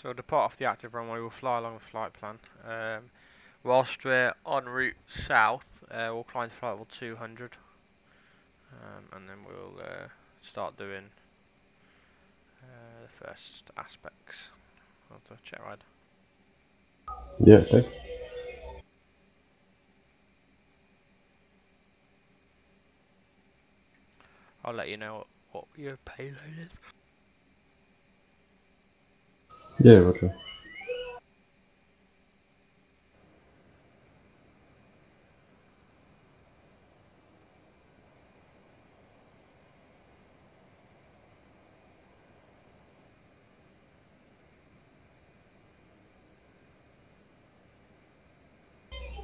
So we'll depart off the active runway, we'll fly along the flight plan. Whilst we're en route south, we'll climb to flight level 200. And then we'll start doing the first aspects of the check ride. Yeah, okay. I'll let you know what your payload is. Yeah, roger.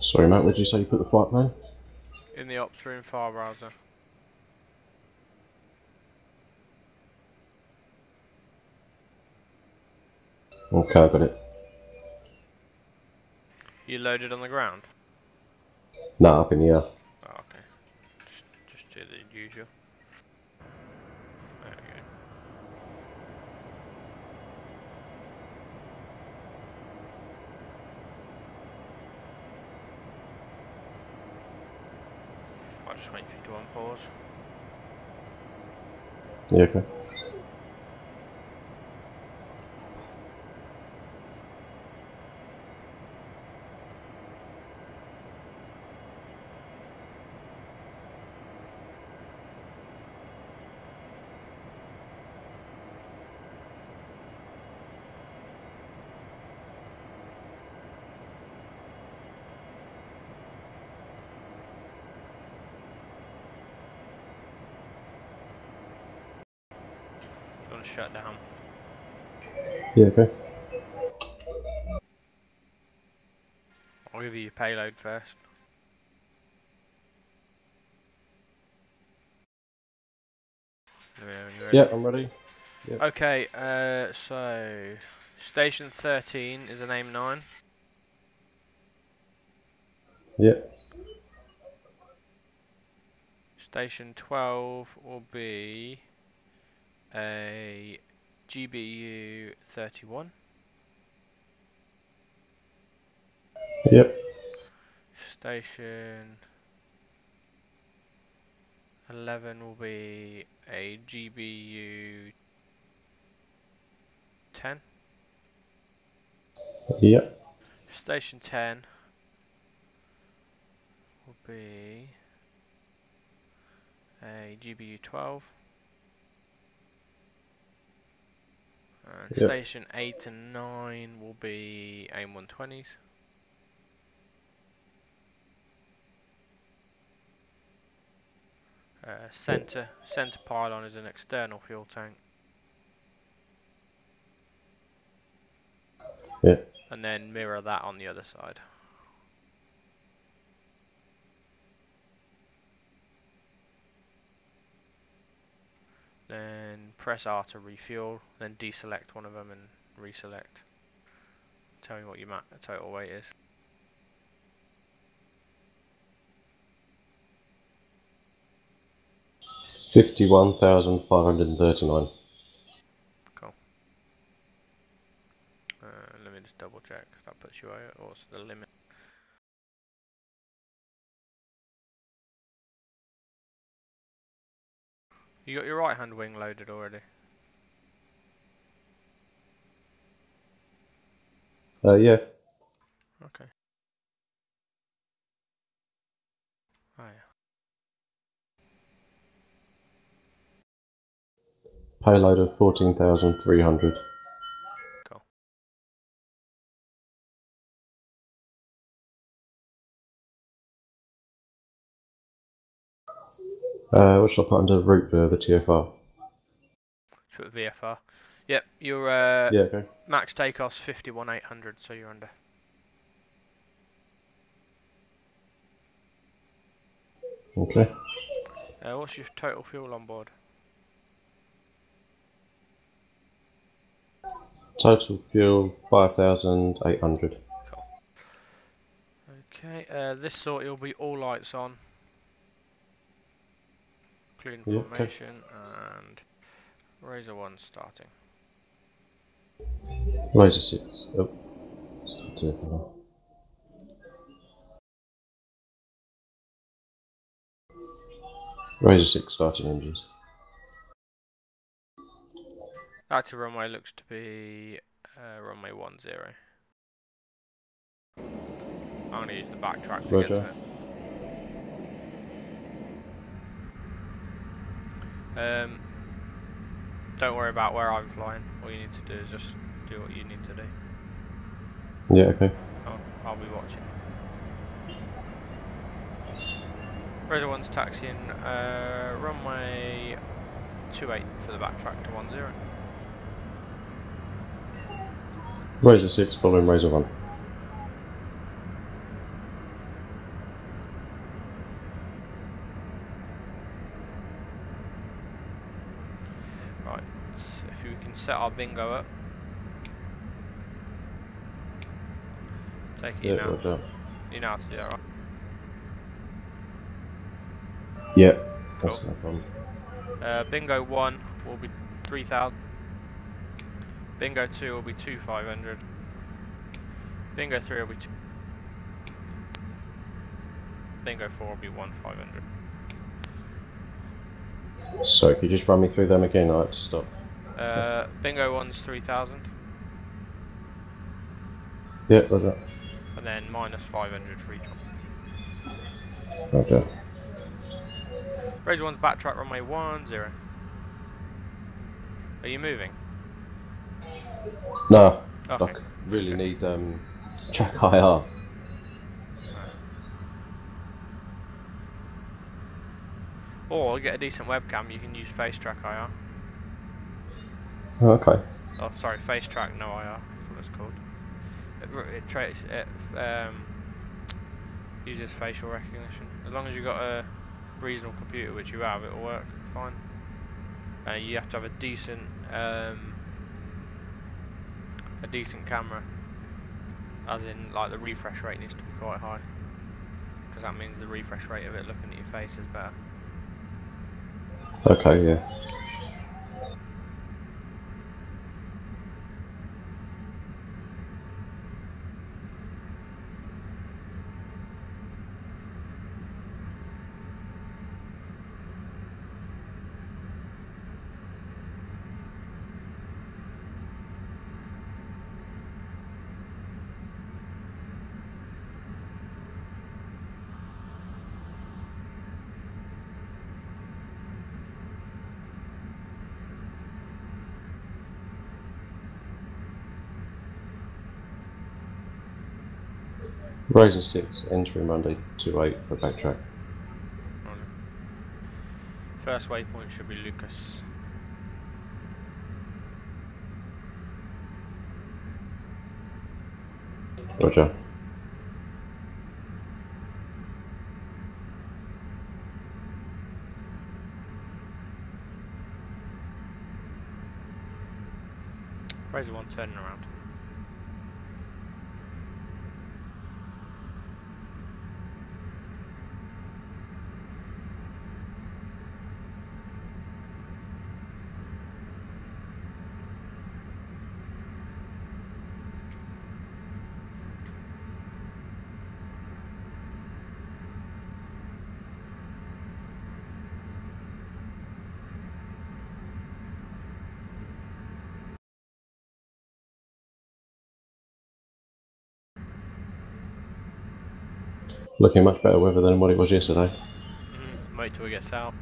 Sorry, Matt, where did you say you put the flight plan? In the ops room file browser. Okay, I got it. You loaded on the ground? Nah, up in the air. Oh, okay. Just do the usual. There we go. I'll just wait for you to unpause. Yeah, okay. Do you want to shut down? Yeah, okay. I'll give you your payload first. When you're ready. Yeah, I'm ready. Yep. Okay, so Station 13 is an AIM-9. Yeah. Station 12 will be a GBU 31. Yep. Station 11 will be a GBU 10. Yep. Station 10 will be a GBU 12. And Yep. Station 8 and 9 will be AIM 120s. Centre pylon is an external fuel tank. Yeah. And then mirror that on the other side. Then press R to refuel, then deselect one of them and reselect. Tell me what your total weight is. $51,539. Cool. Let me just double check. That puts you out. What's the limit? You got your right hand wing loaded already? Yeah. Okay. Oh yeah. Payload of 14,300. Cool. What should I put under route for the TFR? Put VFR. Yep, your Yeah, okay. max takeoff's 51,800, so you're under. Okay. What's your total fuel on board? Total fuel 5,800. Cool. Okay, this sort will be all lights on, including Yeah, okay. formation, and Razor 1 starting. Razor 6. Oh, start TFR. Razor 6 starting engines. Active runway looks to be runway 10. I'm going to use the backtrack to get to Roger. it. Don't worry about where I'm flying. All you need to do is just do what you need to do. Yeah, okay. I'll be watching. Razor 1's taxiing runway 28 for the backtrack to 10. Razor 6 following Razor 1. Right, if we can set our bingo up. Take it Yeah, now. Roger. You know how to do that, right? Yeah, Cool. that's no problem. Bingo 1 will be 3,000. Bingo 2 will be 2,500. Bingo 3 will be 2. Bingo 4 will be 1,500. So, could you just run me through them again? I had to stop. Bingo 1's 3,000. Yeah, Roger. And then minus 500 for each one. Roger. Razor 1's backtrack runway 10. Are you moving? No, Okay. I really need track IR. Or get a decent webcam, you can use face track IR. Oh, okay. Oh, sorry, face track no IR is what it's called. It uses facial recognition. As long as you've got a reasonable computer, which you have, it'll work fine. You have to have a decent camera, as in like the refresh rate needs to be quite high, because that means the refresh rate of it looking at your face is better. Okay, yeah. Razor 6 entering Monday 28 for backtrack. Roger. First waypoint should be Lucas. Roger. Razor 1 turning around. Looking much better weather than what it was yesterday. Wait till we get south.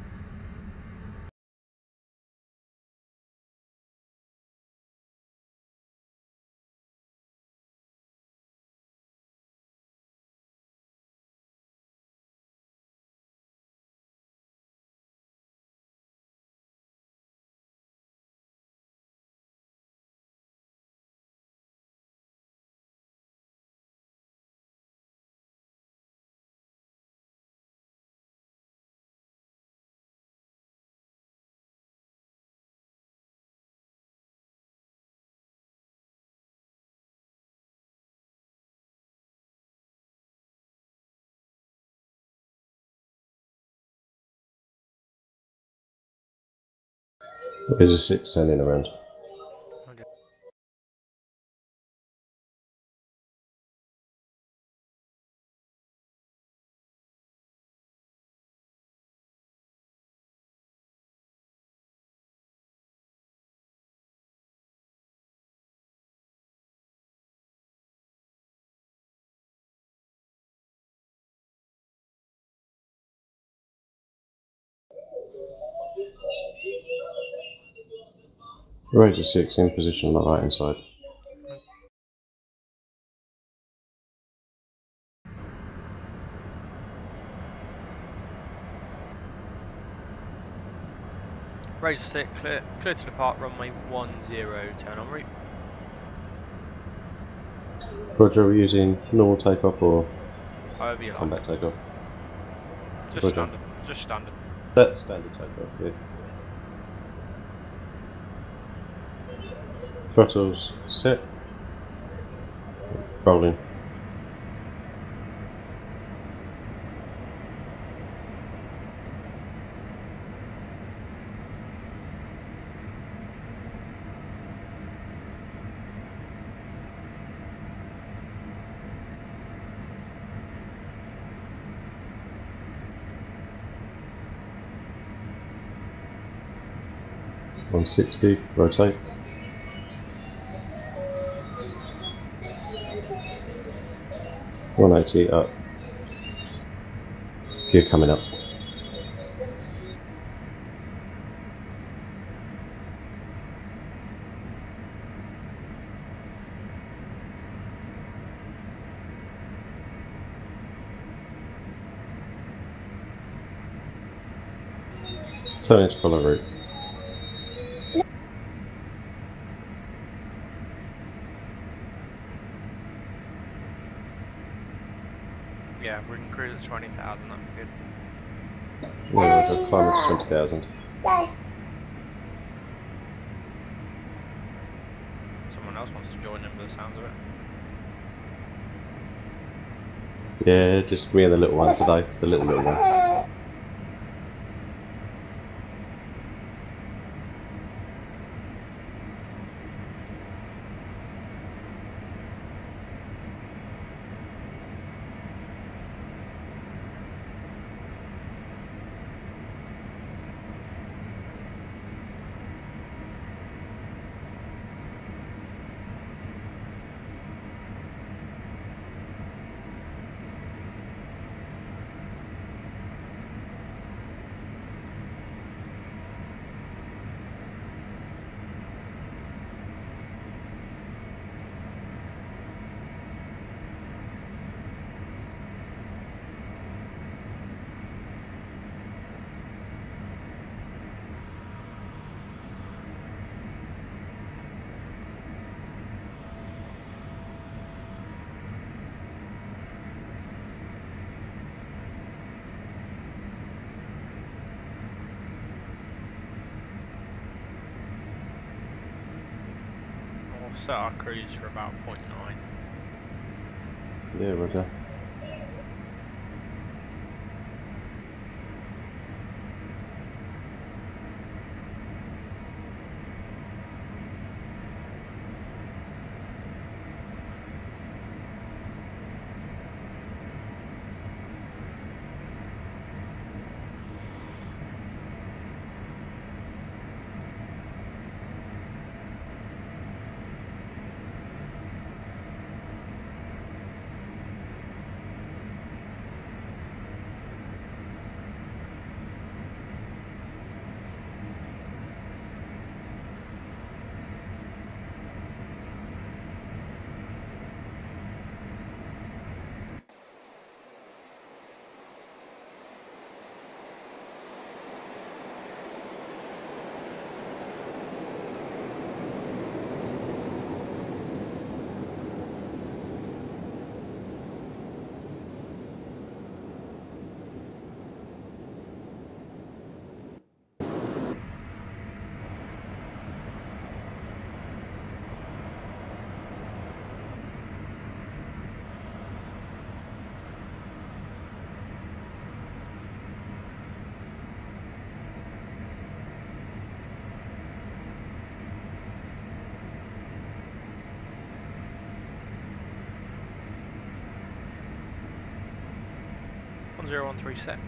Razor 6 turning around. Razor 6 in position on the right hand side. Razor 6, clear to depart, runway 10, turn on route. Roger, are we using normal takeoff or However you like. combat takeoff? Just Roger. standard, just standard. That's standard takeoff, yeah. Throttles set. Rolling. On 60, rotate. $180 up. Gear coming up. Turning to follow route. Yeah, if we can cruise at 20,000, that'd be good. Yeah, Roger, climb to 20,000. Someone else wants to join in by the sounds of it. Yeah, just me and the little one today. The little one. We'll set our cruise for about 0.9. Yeah, Roger. .1013 set.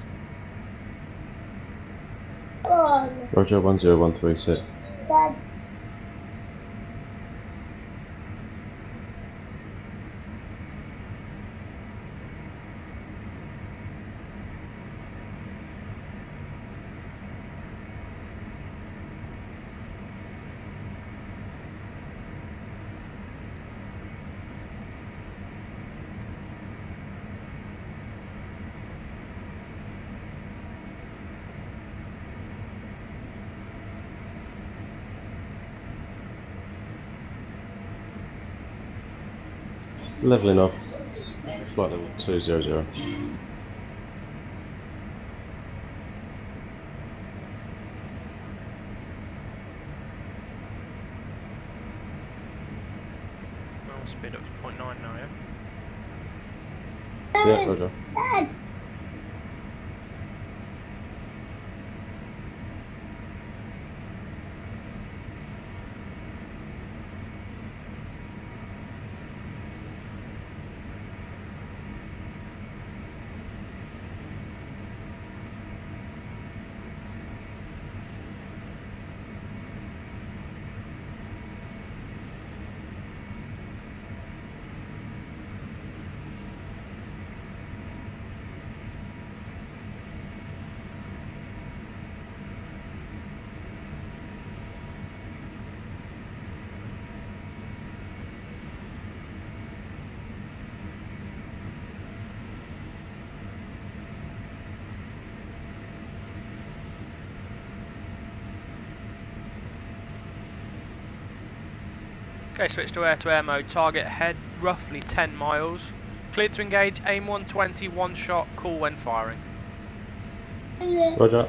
Roger, 1013 set. Dad. Leveling off. Flight level 200. Well, speed up to 0.9 now, yeah? Yeah, roger. Okay, switch to air mode. Target ahead, roughly 10 miles. Cleared to engage, aim 120, one shot, call when firing. Roger.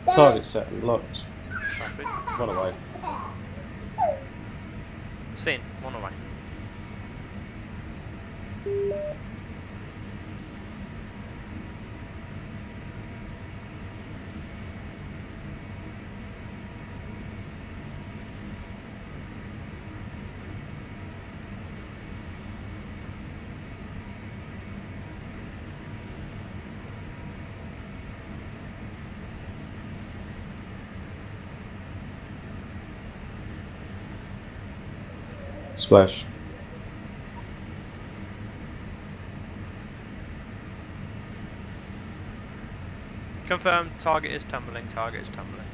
Target set and locked. Copy. Run away. Seen, one away. Splash. Confirmed, target is tumbling, target is tumbling.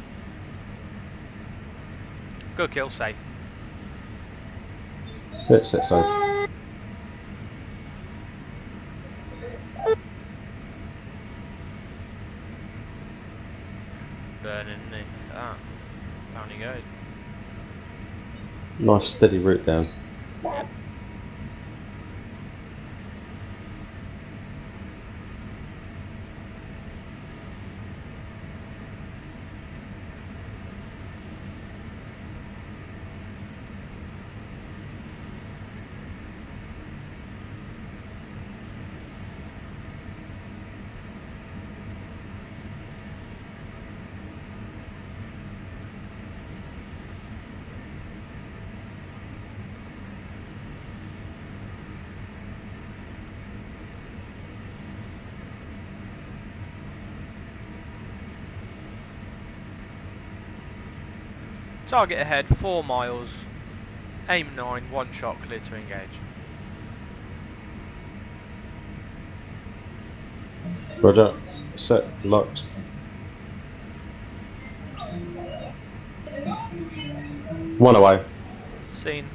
Good kill, safe. Let's set safe. Burning, isn't he? Look at that. Down he goes. Nice steady route down. Yeah. Target ahead, 4 miles. Aim 9, one shot, clear to engage. Roger. Set locked. One away. Seen.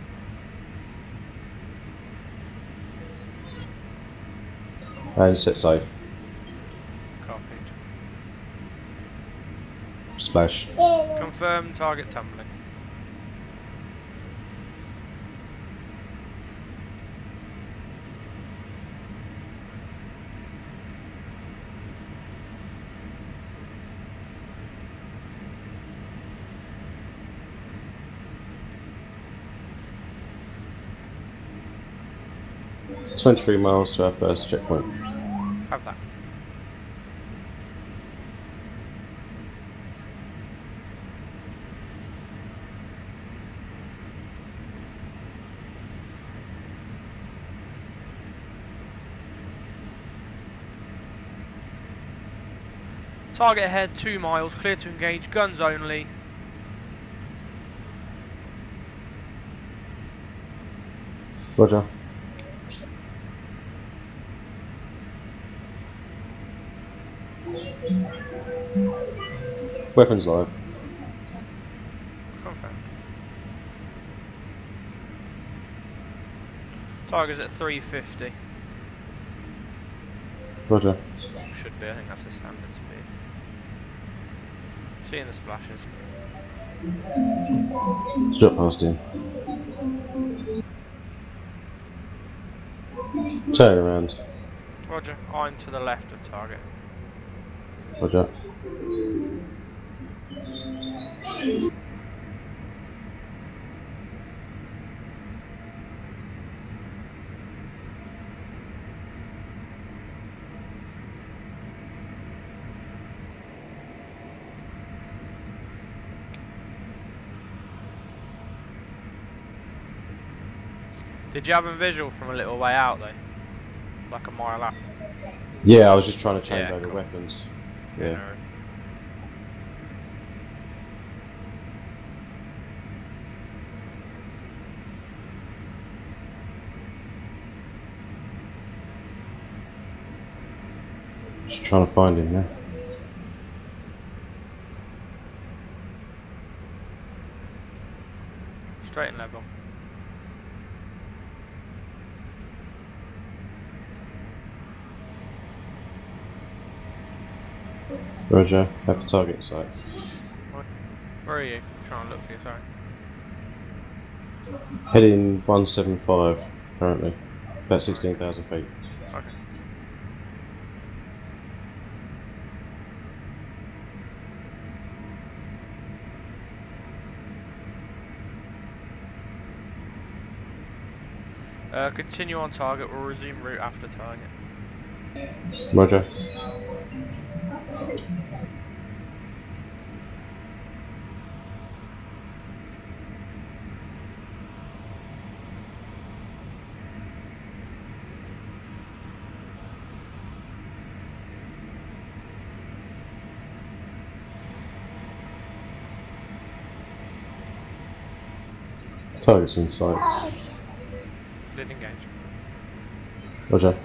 And set safe. Copied. Splash. Confirmed, target tumbling. It's 23 miles to our first checkpoint. Have that. Target ahead, 2 miles, clear to engage, guns only. Roger. Weapons live. Confirmed. Target's at 350. Roger. Should be, I think that's the standard speed. Seeing the splashes. Drop past him. Turn around. Roger, I'm to the left of target. Roger. Did you have a visual from a little way out though? Like a mile out? Yeah, I was just trying to change over cool. weapons. Yeah. Yeah. No. Just trying to find him now. Straight and level. Roger. Have a target sight. Where are you? Trying to look for you, sorry. Heading 175 currently. About 16,000 feet. Okay. Continue on target, we'll resume route after target. Roger. Target's in sight. Did engage. Roger.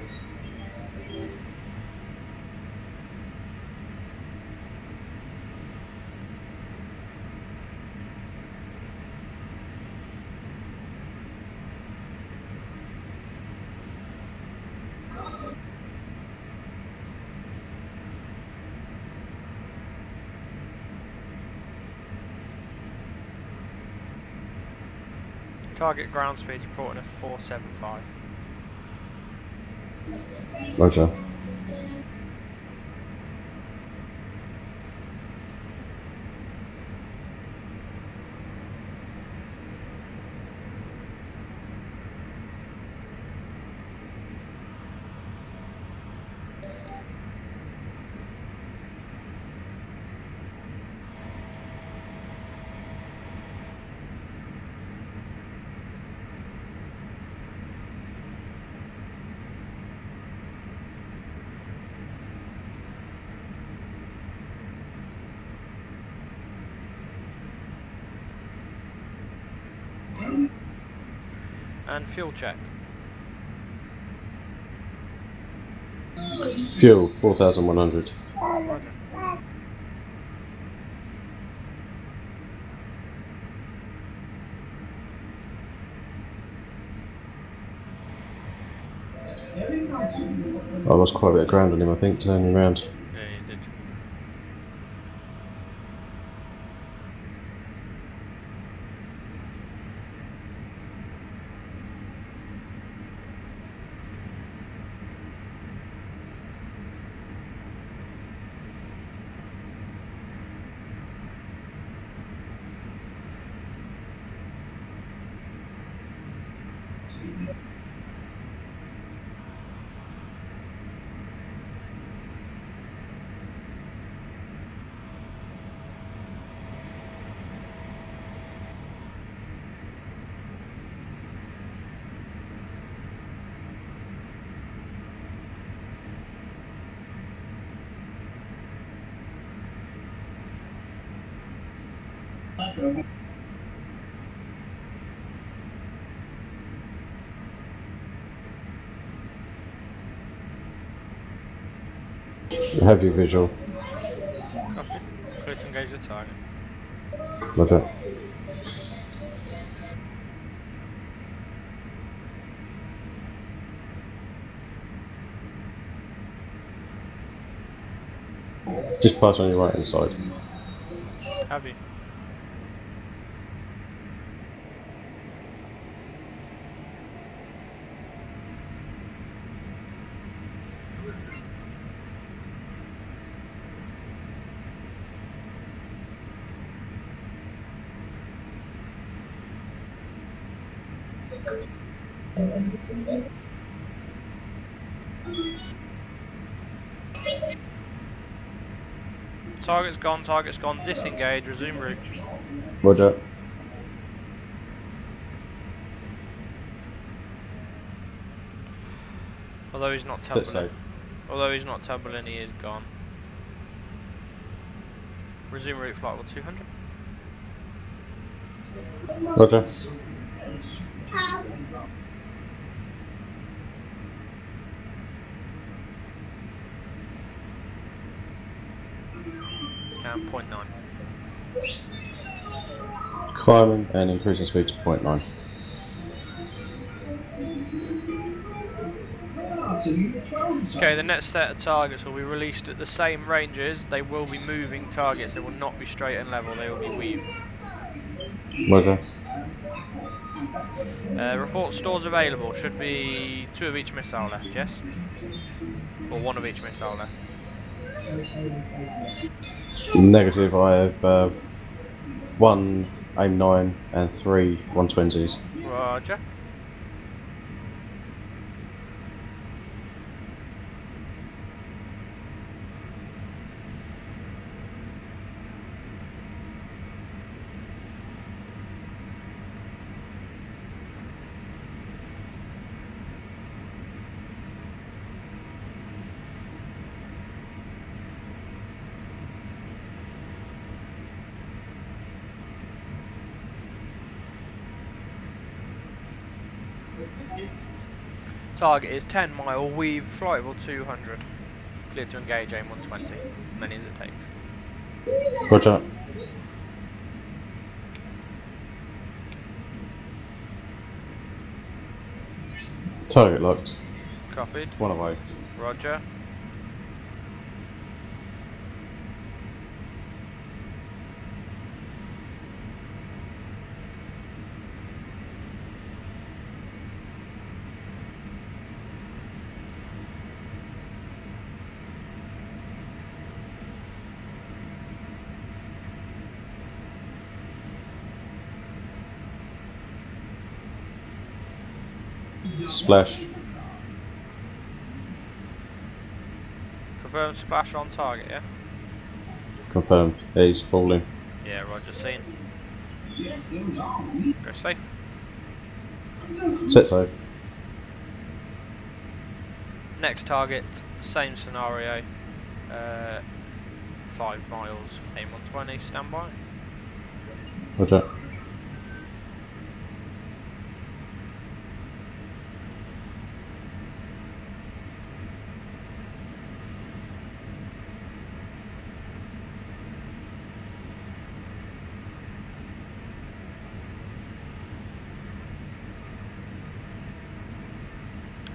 Target ground speed reporting of 475. Roger. And fuel check. Fuel 4,100. Roger. I lost quite a bit of ground on him, I think, turning around. Yeah, you did. Have your visual. Copy. Clear to engage the target. Roger. Just pass on your right hand side. Have you? Target's gone, disengage, resume route. Roger. Although he's not Set tumbling. safe. Although he's not tumbling, he is gone. Resume route flight level 200. Roger. And 0.9. Climbing and increasing speed to 0.9. Okay, the next set of targets will be released at the same ranges. They will be moving targets. They will not be straight and level. They will be weaved. Roger. Report stores available. Should be 2 of each missile left, yes? Or 1 of each missile left. Negative, I have 1 aim 9 and 3 120s. Roger. Target is 10 mile, weave, flight level 200. Clear to engage, aim 120. Many as it takes. Roger. Target locked. Copied. 1 away. Roger. Splash. Confirm splash on target, yeah? Confirmed. He's falling. Yeah, roger, seen. Go safe. Set safe. Next target, same scenario. 5 miles, aim 120, standby. Roger.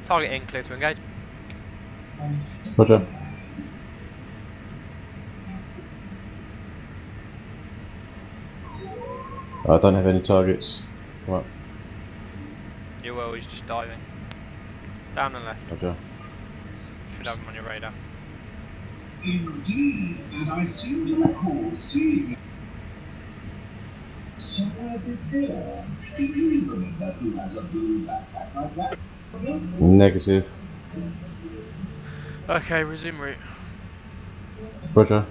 Target in, clear to engage. Roger. I don't have any targets. Come on. You will, he's just diving. Down and left. Roger. Should have him on your radar. Indeed, and I seem to recall seeing it somewhere before. Do you remember who has a blue backpack like that? Negative. Okay, resume route. Roger.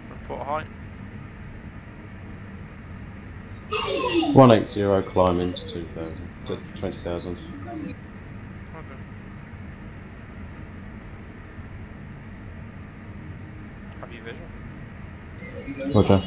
Report height. 180 climbing to 2,000 to 20,000. Okay. Have you visual? Roger.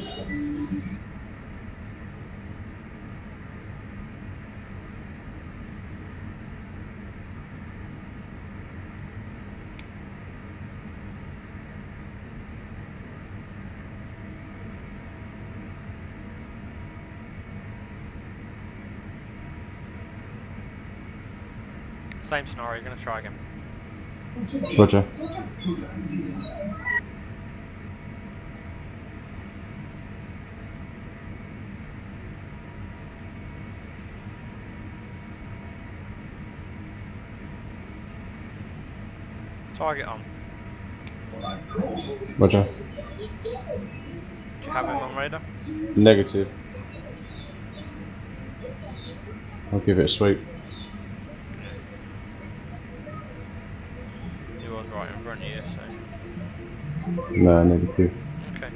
Same scenario, you're going to try again. Roger. Target on. Roger. Do you have him on radar? Negative. I'll give it a sweep. He was right in front of you, so. No, negative. Okay.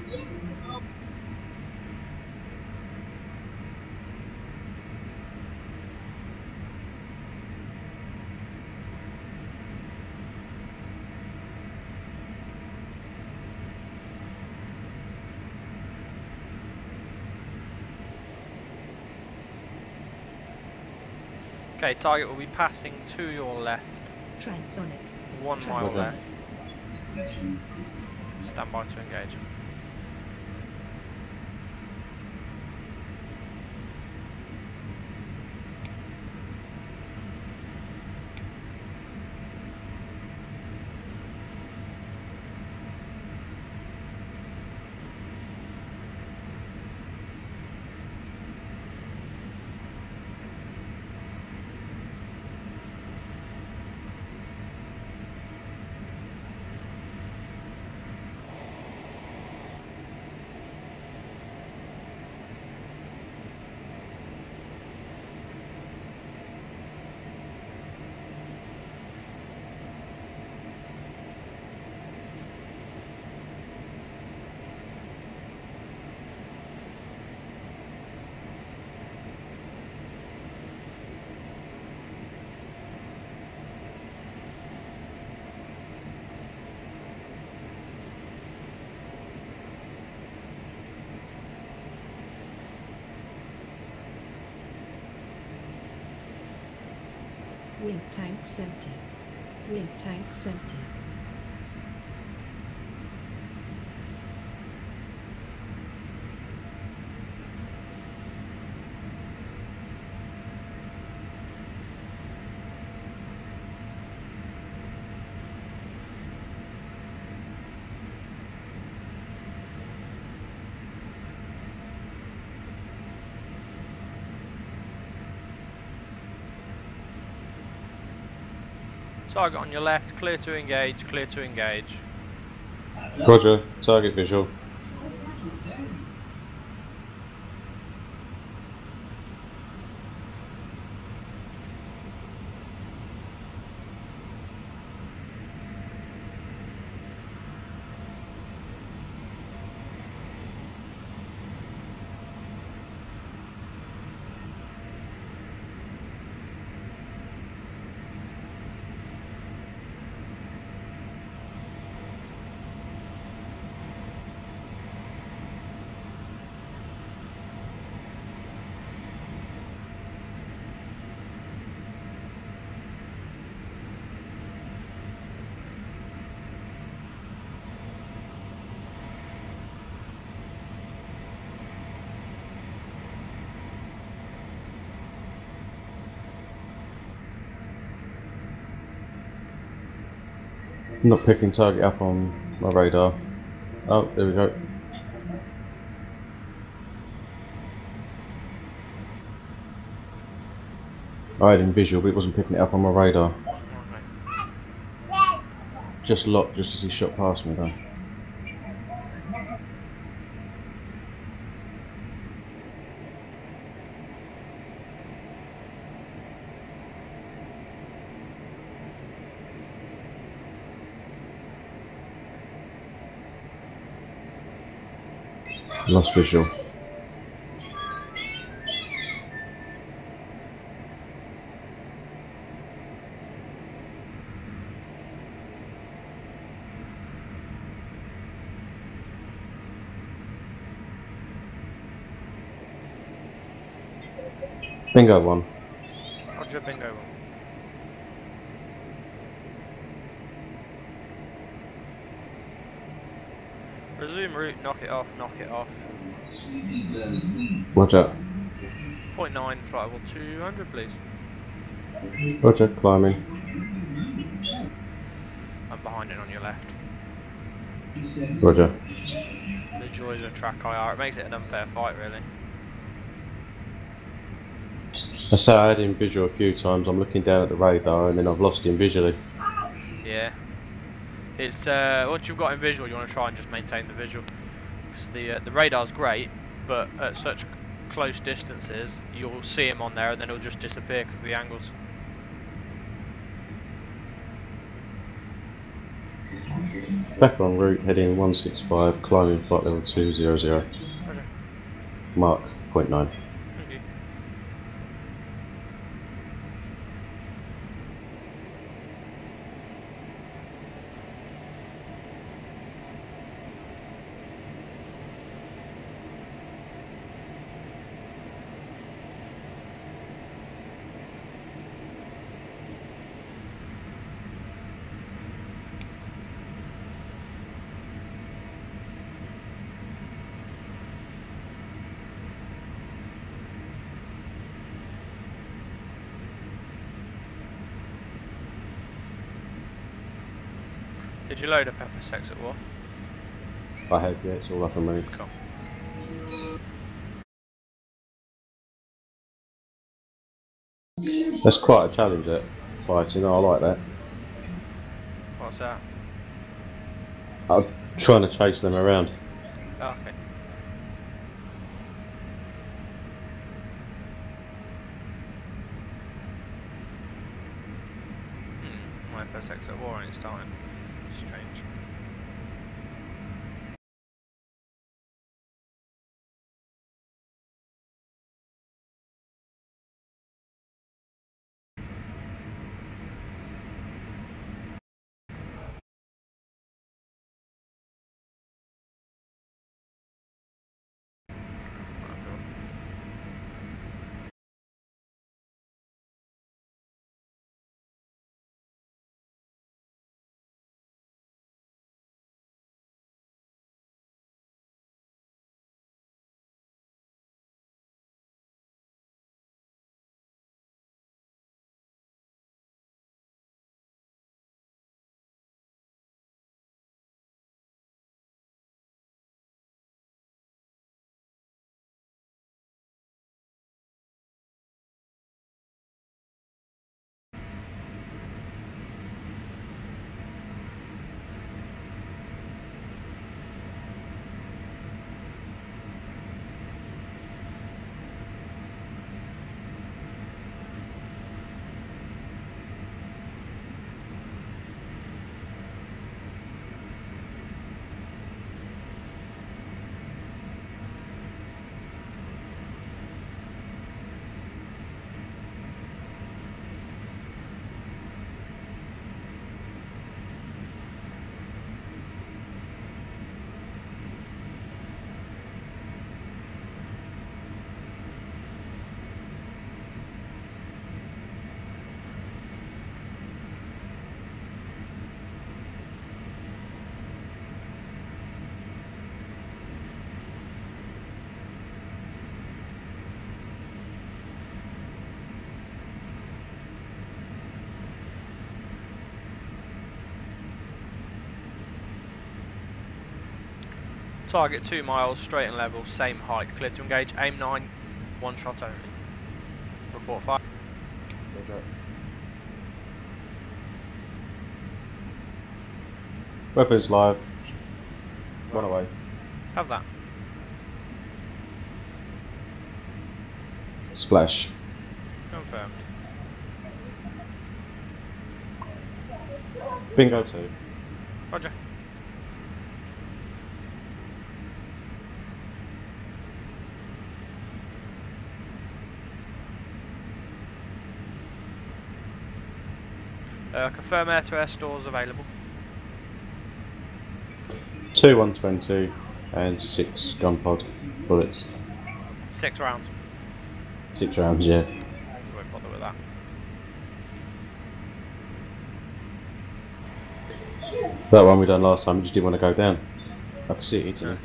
Okay, target will be passing to your left. Transonic. 1 mile Roger. left. Stand by to engage. Wing tanks empty. Wing tanks empty. Target on your left, clear to engage, clear to engage. Roger. Target visual. Not picking target up on my radar. Oh, there we go. I had him visual, but it wasn't picking it up on my radar. Okay. Just locked just as he shot past me though. Lost visual. Bingo one. Roger, bingo. Resume route, knock it off, knock it off. Roger. 0.9, flight level 200 please. Roger, climbing. I'm behind it on your left. Roger. The joys of track IR. It makes it an unfair fight, really. I say I had him visual a few times. I'm looking down at the radar and then I've lost him visually. Yeah. It's once you've got him visual, you want to try and just maintain the visual. Because the radar's great, but at such close distances, you'll see him on there and then he'll just disappear because of the angles. Back on route, heading 165, climbing flight level 200. Roger. Mark 0.9. Thank you. Did you load up Fsx at war? I have, yeah, it's all up and running. Cool. That's quite a challenge, that fighting. I like that. What's that? I'm trying to chase them around. Oh, okay. My Fsx at war ain't starting. Strange. Target 2 miles, straight and level, same height, clear to engage, aim 9, one shot only. Report fire. Weapons live. Run away. Have that. Splash. Confirmed. Bingo 2. Roger. Confirm air-to-air stores available. 2 120 and 6 gun pod bullets. 6 rounds. 6 rounds, yeah. Won't bother with that. That one we done last time, we just didn't want to go down. I could see it eating. No.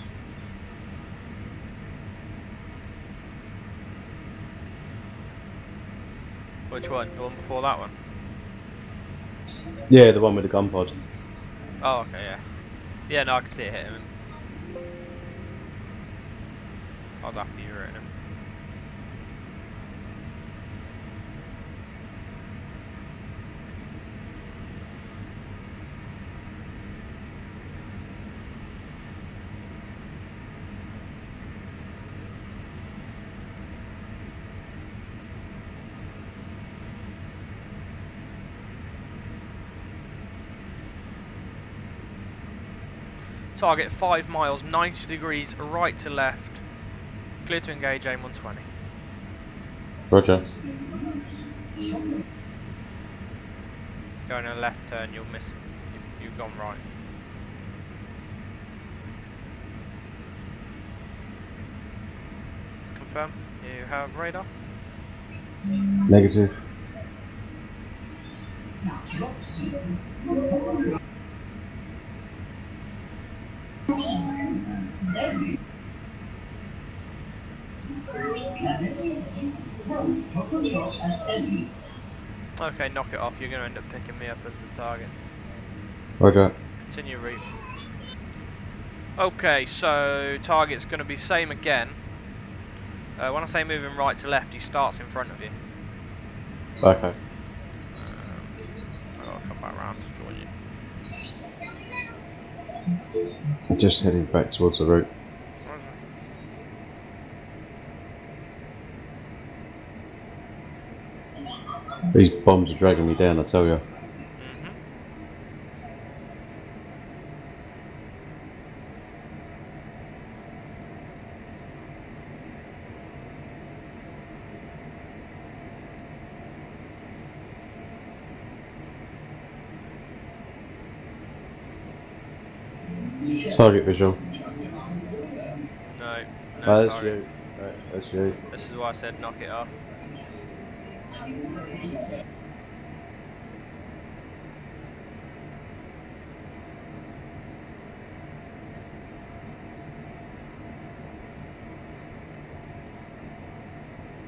Which one? The one before that one? Yeah, the one with the gun pod. Oh, okay, yeah. Yeah, no, I can see it hitting him. I was happy you were hitting him. Target 5 miles, 90 degrees, right to left. Clear to engage, aim 120. Roger. Going a left turn, you'll miss. You've gone right. Confirm. You have radar. Negative. Okay, knock it off. You're going to end up picking me up as the target. Roger. Continue route. Okay, so target's going to be same again. When I say moving right to left, he starts in front of you. Okay. I'll come back round to join you. I'm just heading back towards the route. Roger. These bombs are dragging me down, I tell you. Target visual. No, no That's target. you. Right, that's you. This is why I said knock it off.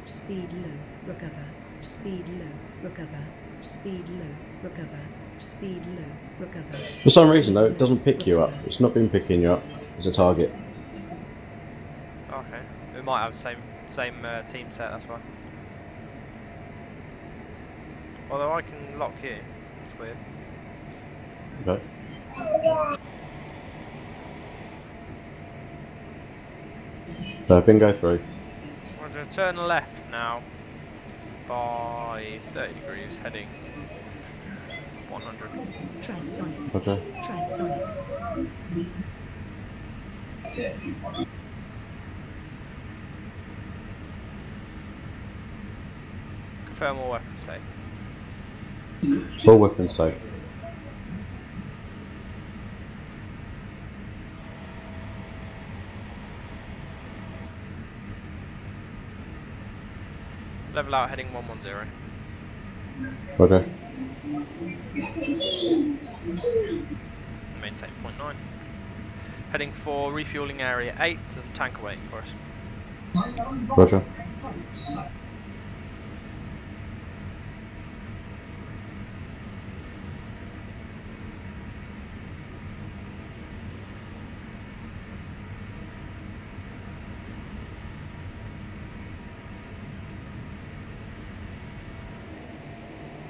Speed low, recover. Speed low, recover. Speed low, recover. Speed low, recover. For some reason though, it doesn't pick you up. It's not been picking you up as a target. Okay, we might have the same team set. That's why. Although I can lock you. It's weird. Okay. Bingo through. We're going to turn left now by 30 degrees, heading 100. Transonic. Okay. Transonic. Confirm all weapons safe. All weapons safe. Level out, heading 110. Okay. Maintain 0.9. Heading for refueling area 8. There's a tanker waiting for us. Roger.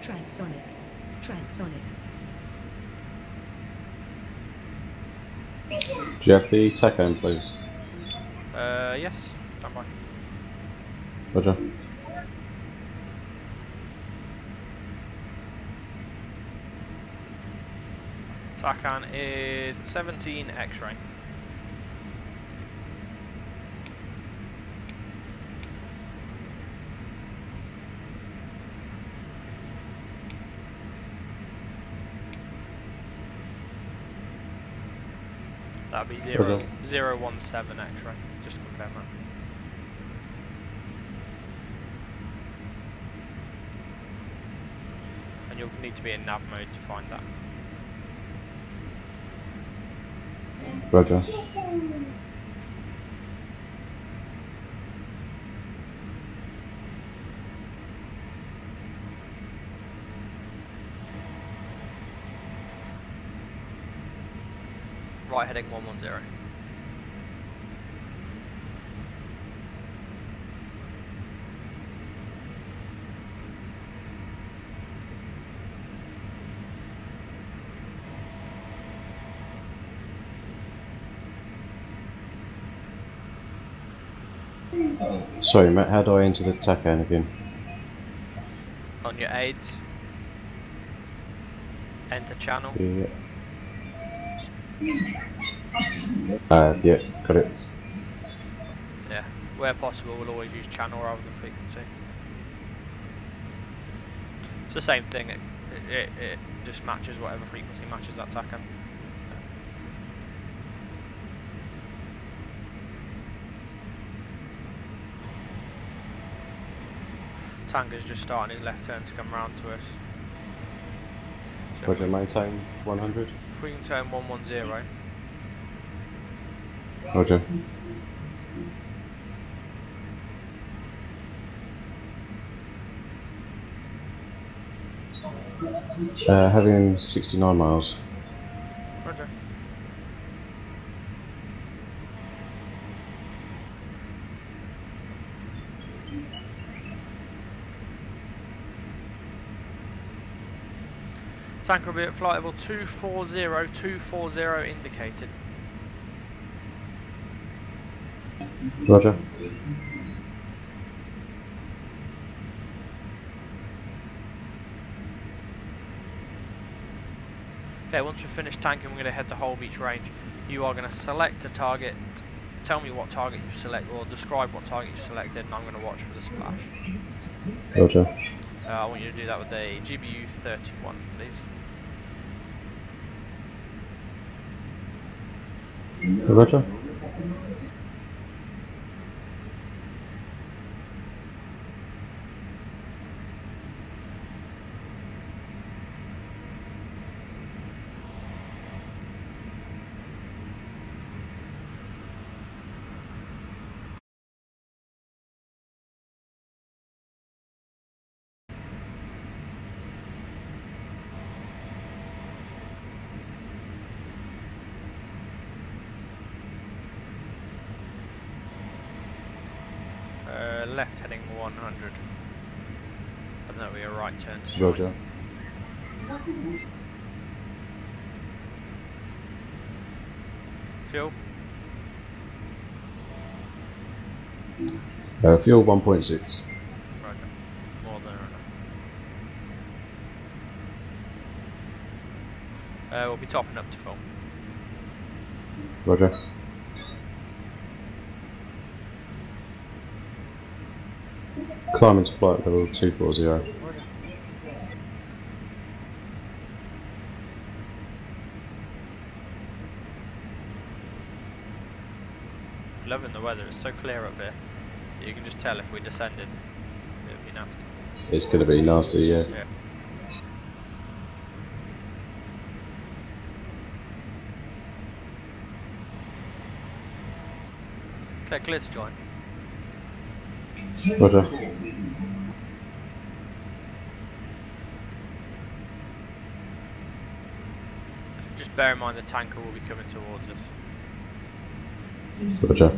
Transonic. Transonic. Do you have the TACAN, please? Yes. Stand by. Roger. TACAN is 17 X-ray. That'd be 017 X-ray. Just to confirm that. And you'll need to be in nav mode to find that. Roger. Right heading 110. Sorry, Matt, how do I enter the TACAN again? On your aids, enter channel. Yeah. Yeah, got it. Yeah, where possible, we'll always use channel rather than frequency. It's the same thing. It just matches whatever frequency matches that TACAN. Tanger's just starting his left turn to come round to us. So Roger, maintain 100. if we can turn 110. Roger. Having 69 miles. Roger. Tanker will be at flight level 240 indicated. Roger. Okay, once we've finished tanking, we're going to head to Whole Beach Range. You are going to select a target, tell me what target you select, or describe what target you selected, and I'm going to watch for the splash. Roger. I want you to do that with a GBU 31, please. Roger. Left heading 100. And that'll be a right turn to join. Roger. Fuel. Fuel 1.6. Roger. More than enough. We'll be topping up to full. Roger. Climbing to flight level 240. Roger. Loving the weather, it's so clear up here. You can just tell if we descended, it would be nasty. It's going to be nasty, yeah. Yeah. Okay, clear to join. Roger. Just bear in mind the tanker will be coming towards us. Roger.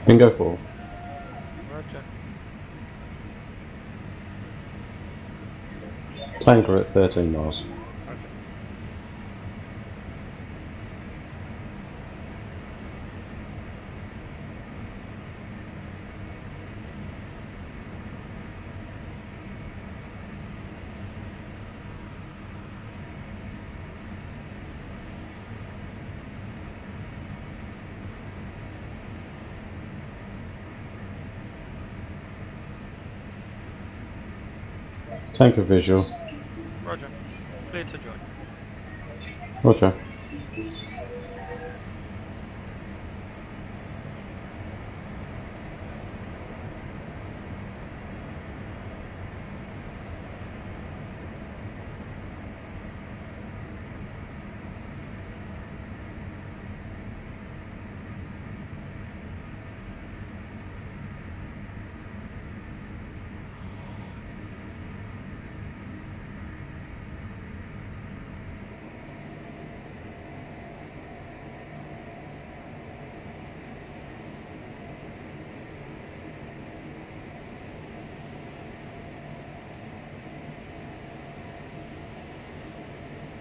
Then go for. Roger. Tanker at 13 miles. Roger. Tanker visual. Roger. Clear to join. Roger.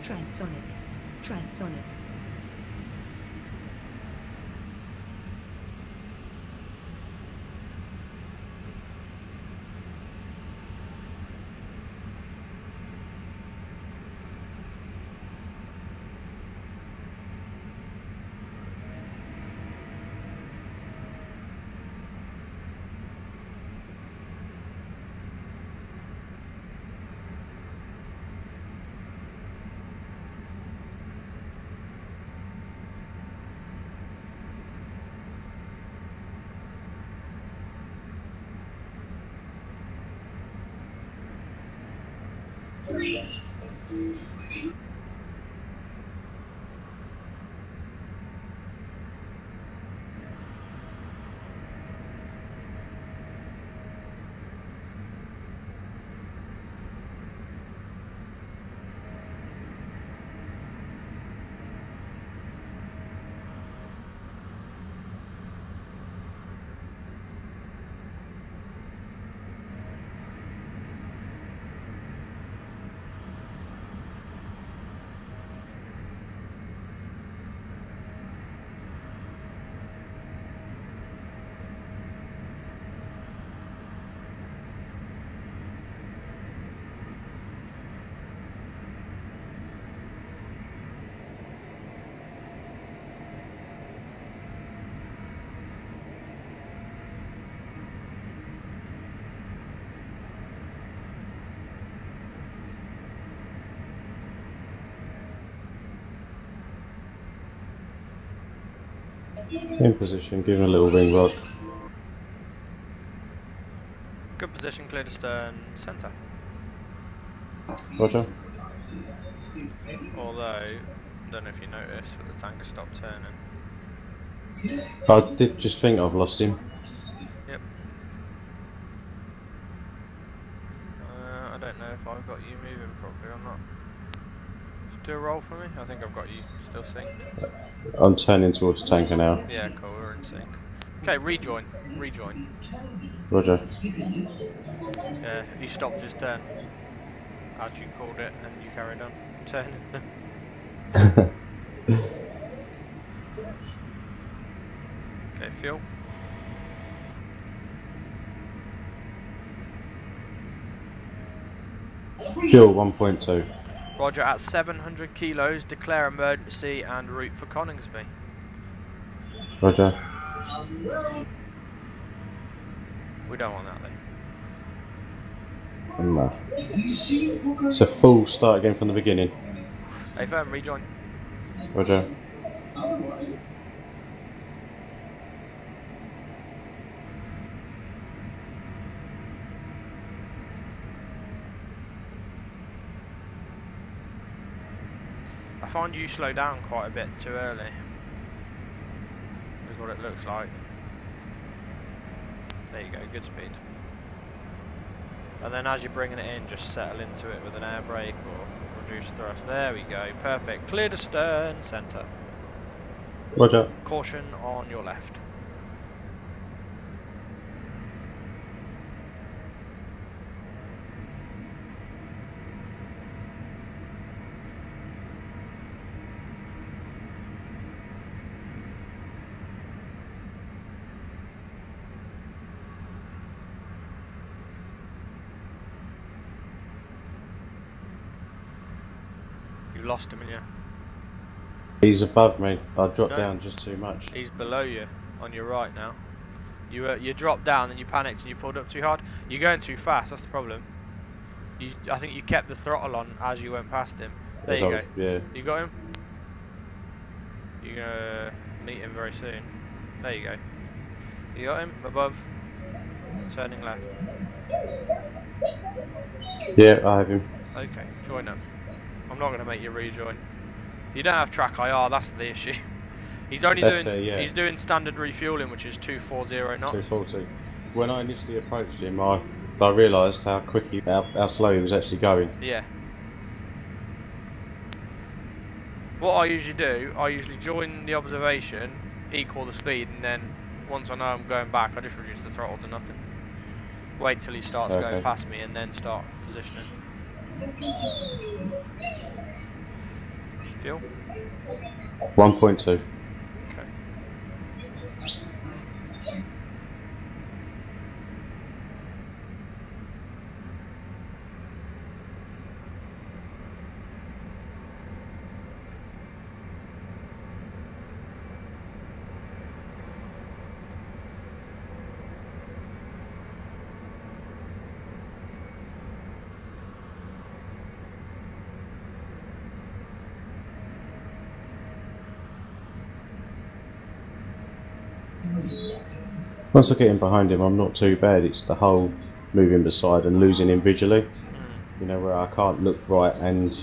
Transonic. Transonic. In position, give him a little ring rock. Good position, clear to stern, centre. Roger. Although, I don't know if you noticed, but the tanker stopped turning. I did just think I've lost him. Yep. I don't know if I've got you moving properly or not. Do a roll for me? I think I've got you still synced. I'm turning towards the tanker now. Yeah, cool, we're in sync. Okay, rejoin. Rejoin. Roger. Yeah, he stopped his turn. As you called it, and you carried on turning. Okay, fuel. Fuel 1.2. Roger, at 700 kilos, declare emergency and route for Coningsby. Roger. We don't want that then. No. It's a full start again from the beginning. Hey, firm, rejoin. Roger. I find you slow down quite a bit too early. Is what it looks like. There you go, good speed. And then as you're bringing it in, just settle into it with an air brake or reduce thrust. There we go, perfect. Clear to stern, centre. Roger. Caution on your left. You've lost him, haven't you? He's above me. I dropped No. down just too much. He's below you, on your right now. You dropped down and you panicked and you pulled up too hard. You're going too fast, that's the problem. I think you kept the throttle on as you went past him. There you go. Yeah. You got him? You're gonna meet him very soon. There you go. You got him? Above. Turning left. Yeah, I have him. Okay, join him. I'm not gonna make you rejoin. You don't have track IR, that's the issue. He's only he's doing standard refueling, which is 240 knots. 240. When I initially approached him, I realised how quick how slow he was actually going. Yeah. What I usually do, I usually join the observation, equal the speed, and then once I know I'm going back, I just reduce the throttle to nothing. Wait till he starts going past me, and then start positioning. Fuel? 1.2. Okay. Once I get in behind him, I'm not too bad. It's the whole moving beside and losing him visually. You know, where I can't look right and...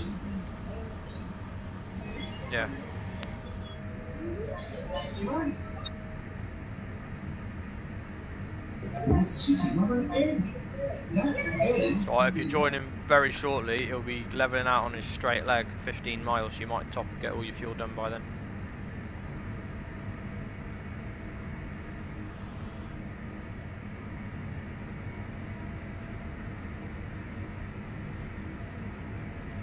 Yeah. So if you join him very shortly, he'll be levelling out on his straight leg, 15 miles. You might get all your fuel done by then.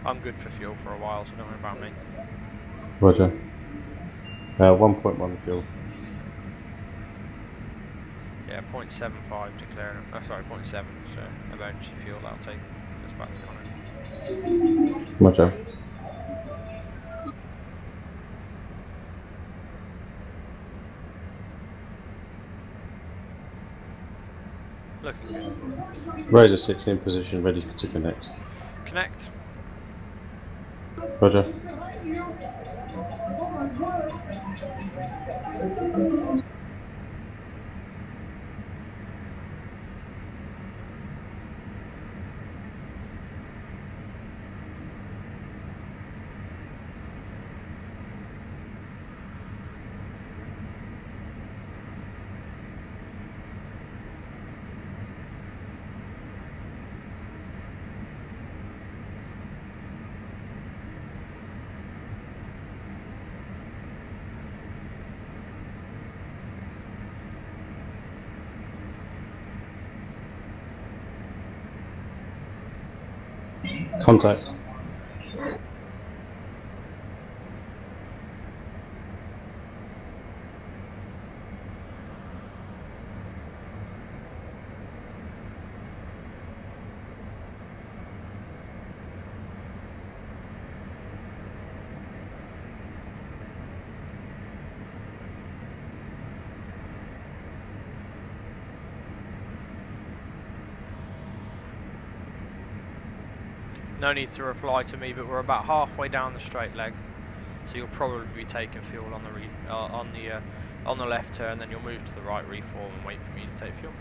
I'm good for fuel for a while, so don't worry about me. Roger. 1.1 fuel. Yeah, 0.75 declaring. Oh, sorry, 0.7. So emergency fuel that'll take us back to Connor. Roger. Looking good. Razor 6 in position, ready to connect. Connect. Roger. Contact. No need to reply to me, but we're about halfway down the straight leg, so you'll probably be taking fuel on the left turn. Then you'll move to the right reform and wait for me to take fuel.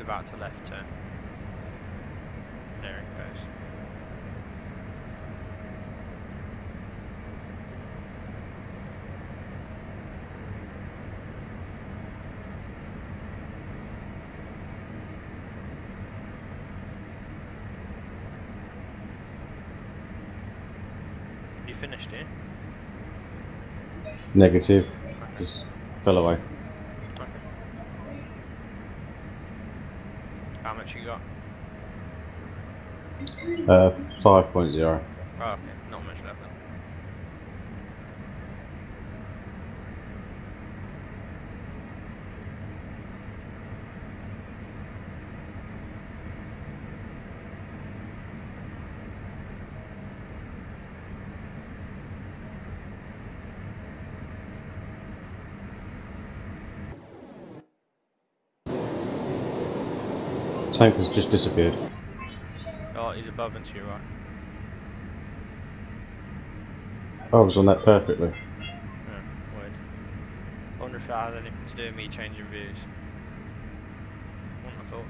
about to left turn. There it goes. You finished it? Negative. Okay. Just fell away. Okay. How much you got? 5.0. Oh, okay, not much left then. Tank has just disappeared. Oh, he's above and to your right. I was on that perfectly. Oh, weird. I wonder if that has anything to do with me changing views. Wouldn't have thought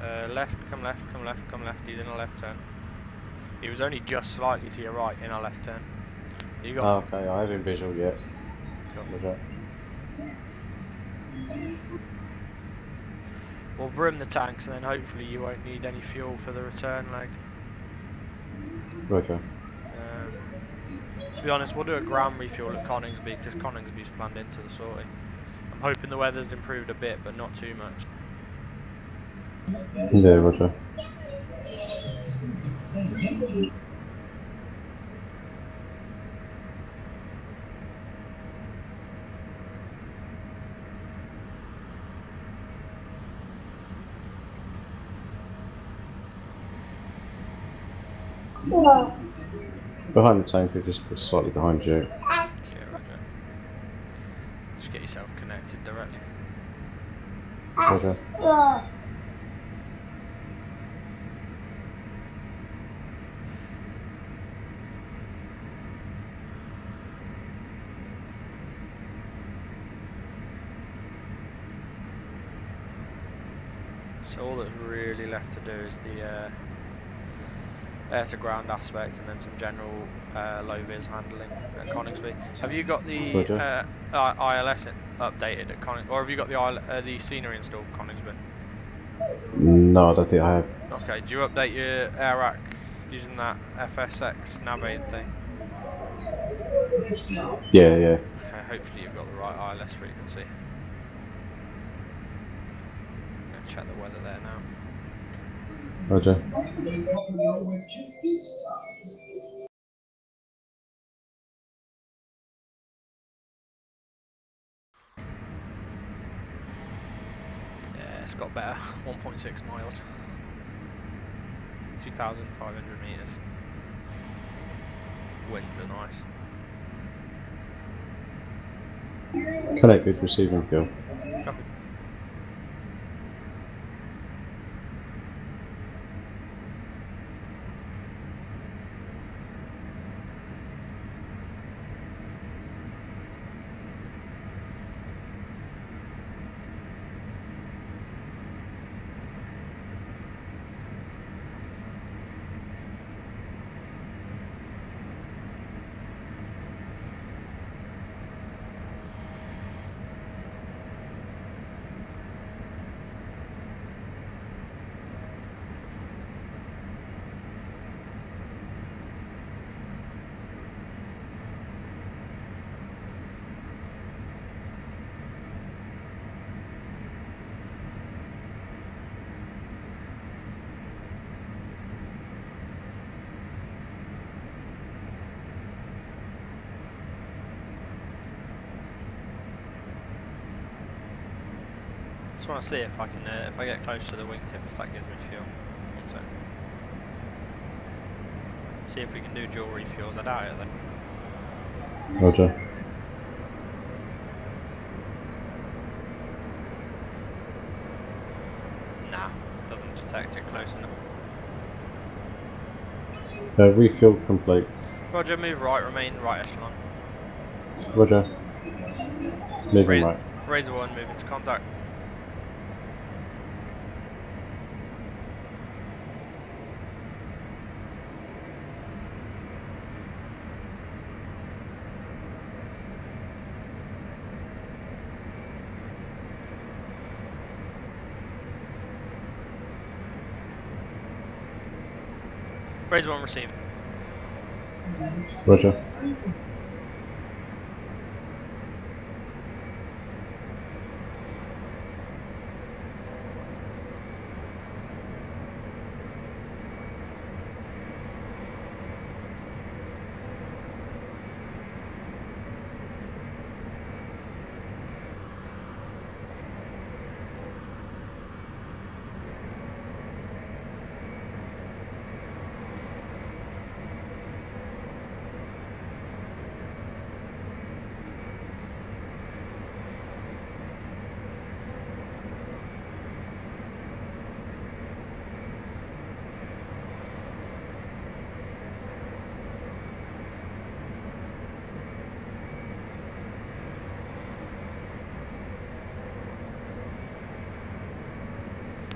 so. Left, come left, come left, come left. He's in a left turn. He was only just slightly to your right in a left turn. You got Oh, okay, I haven't visual yet. Cool. Roger. We'll brim the tanks and then hopefully you won't need any fuel for the return leg. Roger. To be honest, we'll do a ground refuel at Coningsby because Coningsby's planned into the sortie. I'm hoping the weather's improved a bit, but not too much. Yeah, roger. Behind the tank, just slightly behind you. Yeah, roger. Just get yourself connected directly. Roger. So all that's really left to do is the air to ground aspect and then some general low vis handling at Coningsby. Have you got the ILS updated at Coningsby, or have you got the scenery installed for Coningsby? No, I don't think I have. Okay, do you update your air rack using that Fsx navigating thing? Yeah, yeah. Okay, hopefully you've got the right ILS frequency. I'm going to check the weather there now. Roger. Yeah, it's got better. 1.6 miles. 2,500 metres. Winds are nice. Connected, receiving fuel. Copy. Just want to see if I can, if I get close to the wingtip, if that gives me fuel. One sec. See if we can do dual refuels. I doubt it though. Roger. Nah, doesn't detect it close enough. Refuel complete. Roger, move right, remain right echelon. Roger. Moving right. Razor 1, move into contact. Raise one, receive. Roger.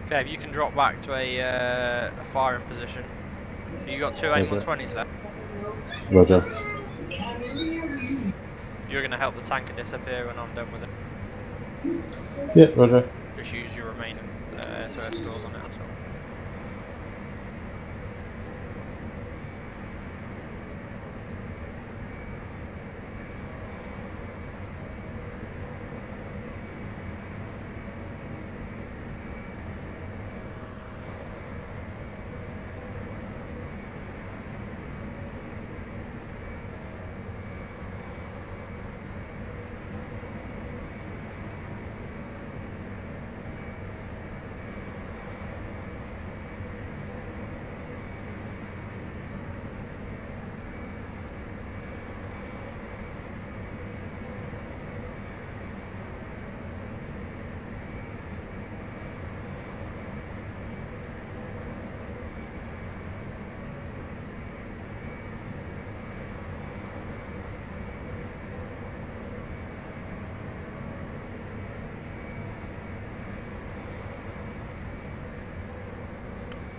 Okay, if you can drop back to a firing position. You got two Roger. AIM-120s left. Roger. You're going to help the tanker disappear when I'm done with it. Yeah, Roger. Just use your remaining SOS stores on it, that's all.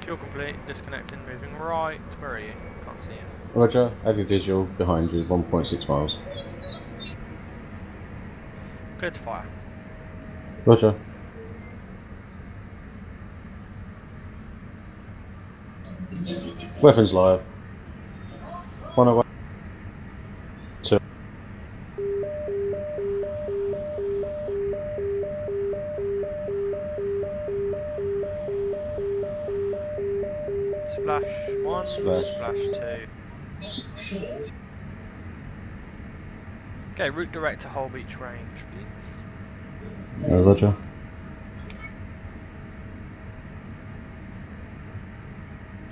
Fuel complete, disconnecting, moving right. Where are you? Can't see you. Roger. Have your visual behind you, 1.6 miles. Clear to fire. Roger. Weapons live. 101. 2. Splash 1, Splash. splash 2. Okay, route direct to Hull Beach Range, please. Roger.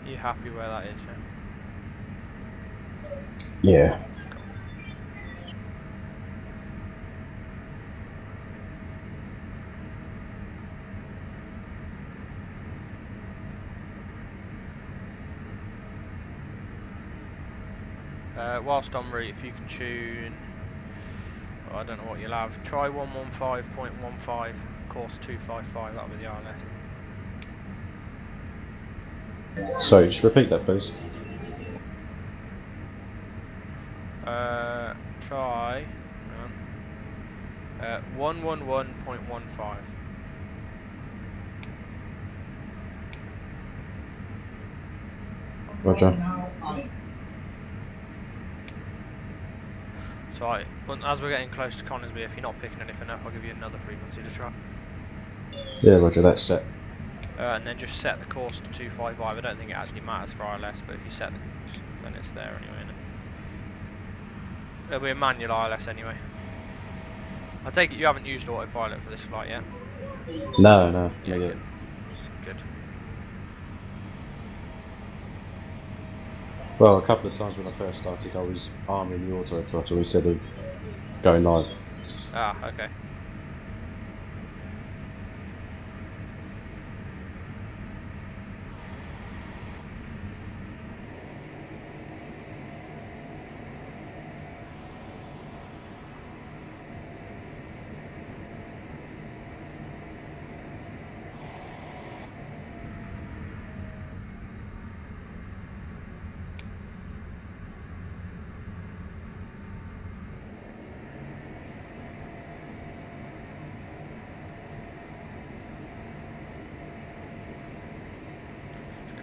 You happy where that is, yeah? Yeah. Whilst en route, if you can tune, oh, I don't know what you'll have, try 115.15, course 255, that'll be the RLS. Sorry, just repeat that, please. Try 111.15. Roger. So as we're getting close to Conisby, if you're not picking anything up, I'll give you another frequency to try. Yeah, Roger, that's set. And then just set the course to 255. I don't think it actually matters for ILS, but if you set the course, then it's there anyway, innit? It'll be a manual ILS anyway. I take it you haven't used autopilot for this flight yet? No, Yeah, not yet. Good. Well, a couple of times when I first started, I was arming the auto throttle instead of going live. Ah, okay.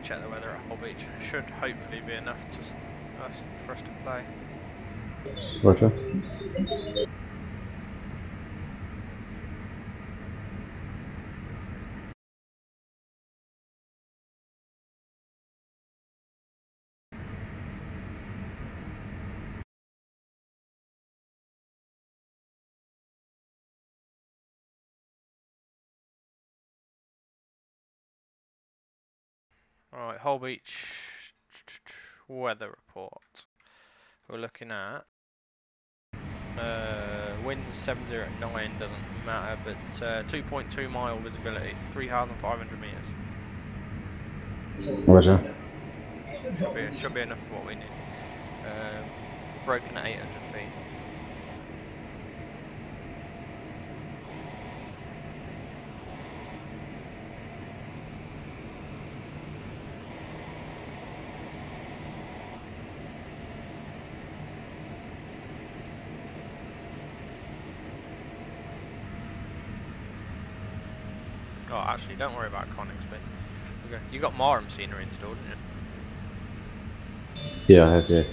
check the weather at Hull Beach. Should hopefully be enough for us to play. Roger. Alright, Hull Beach weather report. We're looking at winds 70 at 9, doesn't matter, but 2.2 mile visibility, 3,500 meters. Roger. Should be enough for what we need. Broken at 800 feet. Oh, actually, don't worry about Coningsby. Okay. You got Marham scenery installed, didn't you? Yeah, I have, yeah.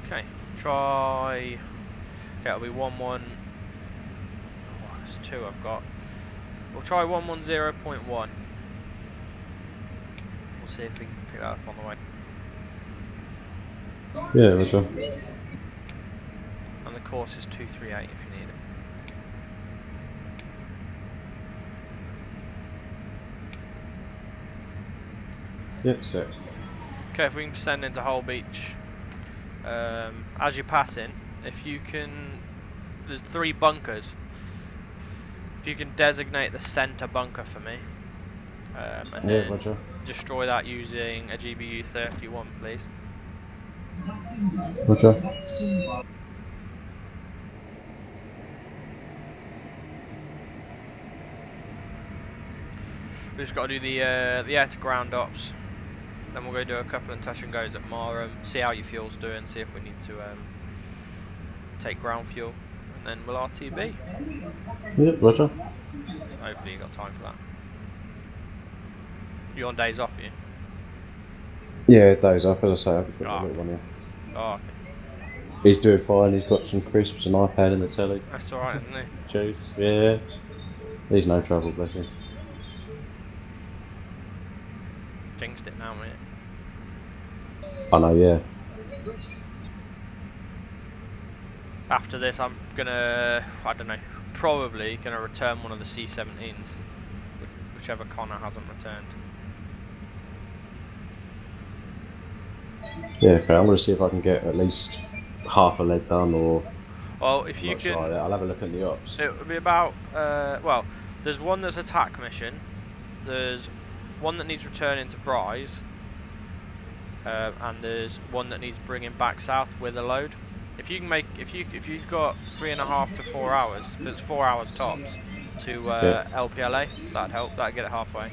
Okay, try. Okay, it'll be 1-1. Oh, there's 2 I've got. We'll try 110.1. We'll see if we can pick that up on the way. Yeah, Roger. And the course is 238 if you need it. Yep, set. Okay, if we can descend into Hull Beach. As you're passing, if you can, there's 3 bunkers. If you can designate the centre bunker for me, and then Roger. destroy that using a GBU-31, please. Roger. We've just got to do the air to ground ops. Then we'll go do a couple of touch and goes at Marham, see how your fuel's doing, see if we need to take ground fuel, and then we'll RTB. Yep, Roger. So hopefully you got time for that. You on days off, are you? Yeah, days off, as I say, I've got a little one here. Oh, okay. He's doing fine, he's got some crisps, an iPad and the telly. That's alright, isn't it? Cheese, yeah. He's no trouble, bless him. Jinxed it now, mate. I know, yeah. After this, I'm gonna, I don't know, probably gonna return one of the C-17s, whichever Connor hasn't returned. Yeah, okay, I'm going to see if I can get at least half a lead done, or Well, if you not sure can, like that. I'll have a look at the ops. it would be about, well, there's one that's attack mission, there's one that needs returning to Bryce, and there's one that needs bringing back south with a load. If you can make, if you've got 3.5 to 4 hours, because it's 4 hours tops to LPLA, that'd help. That'd get it halfway.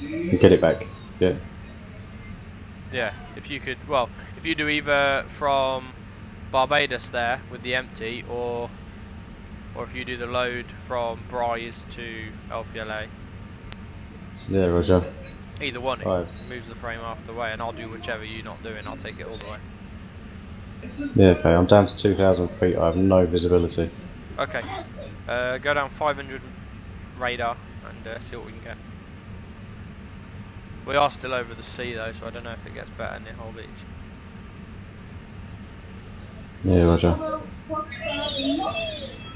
And get it back. Yeah. Yeah, if you could, well, if you do either from Barbados there with the empty, or if you do the load from Bryce to LPLA. Yeah, Roger. Either one, it Right. moves the frame half the way, and I'll do whichever you're not doing. I'll take it all the way. Yeah, okay, I'm down to 2,000 feet, I have no visibility. Okay, go down 500 radar and see what we can get. We are still over the sea though, so I don't know if it gets better near Hull Beach. Yeah, Roger.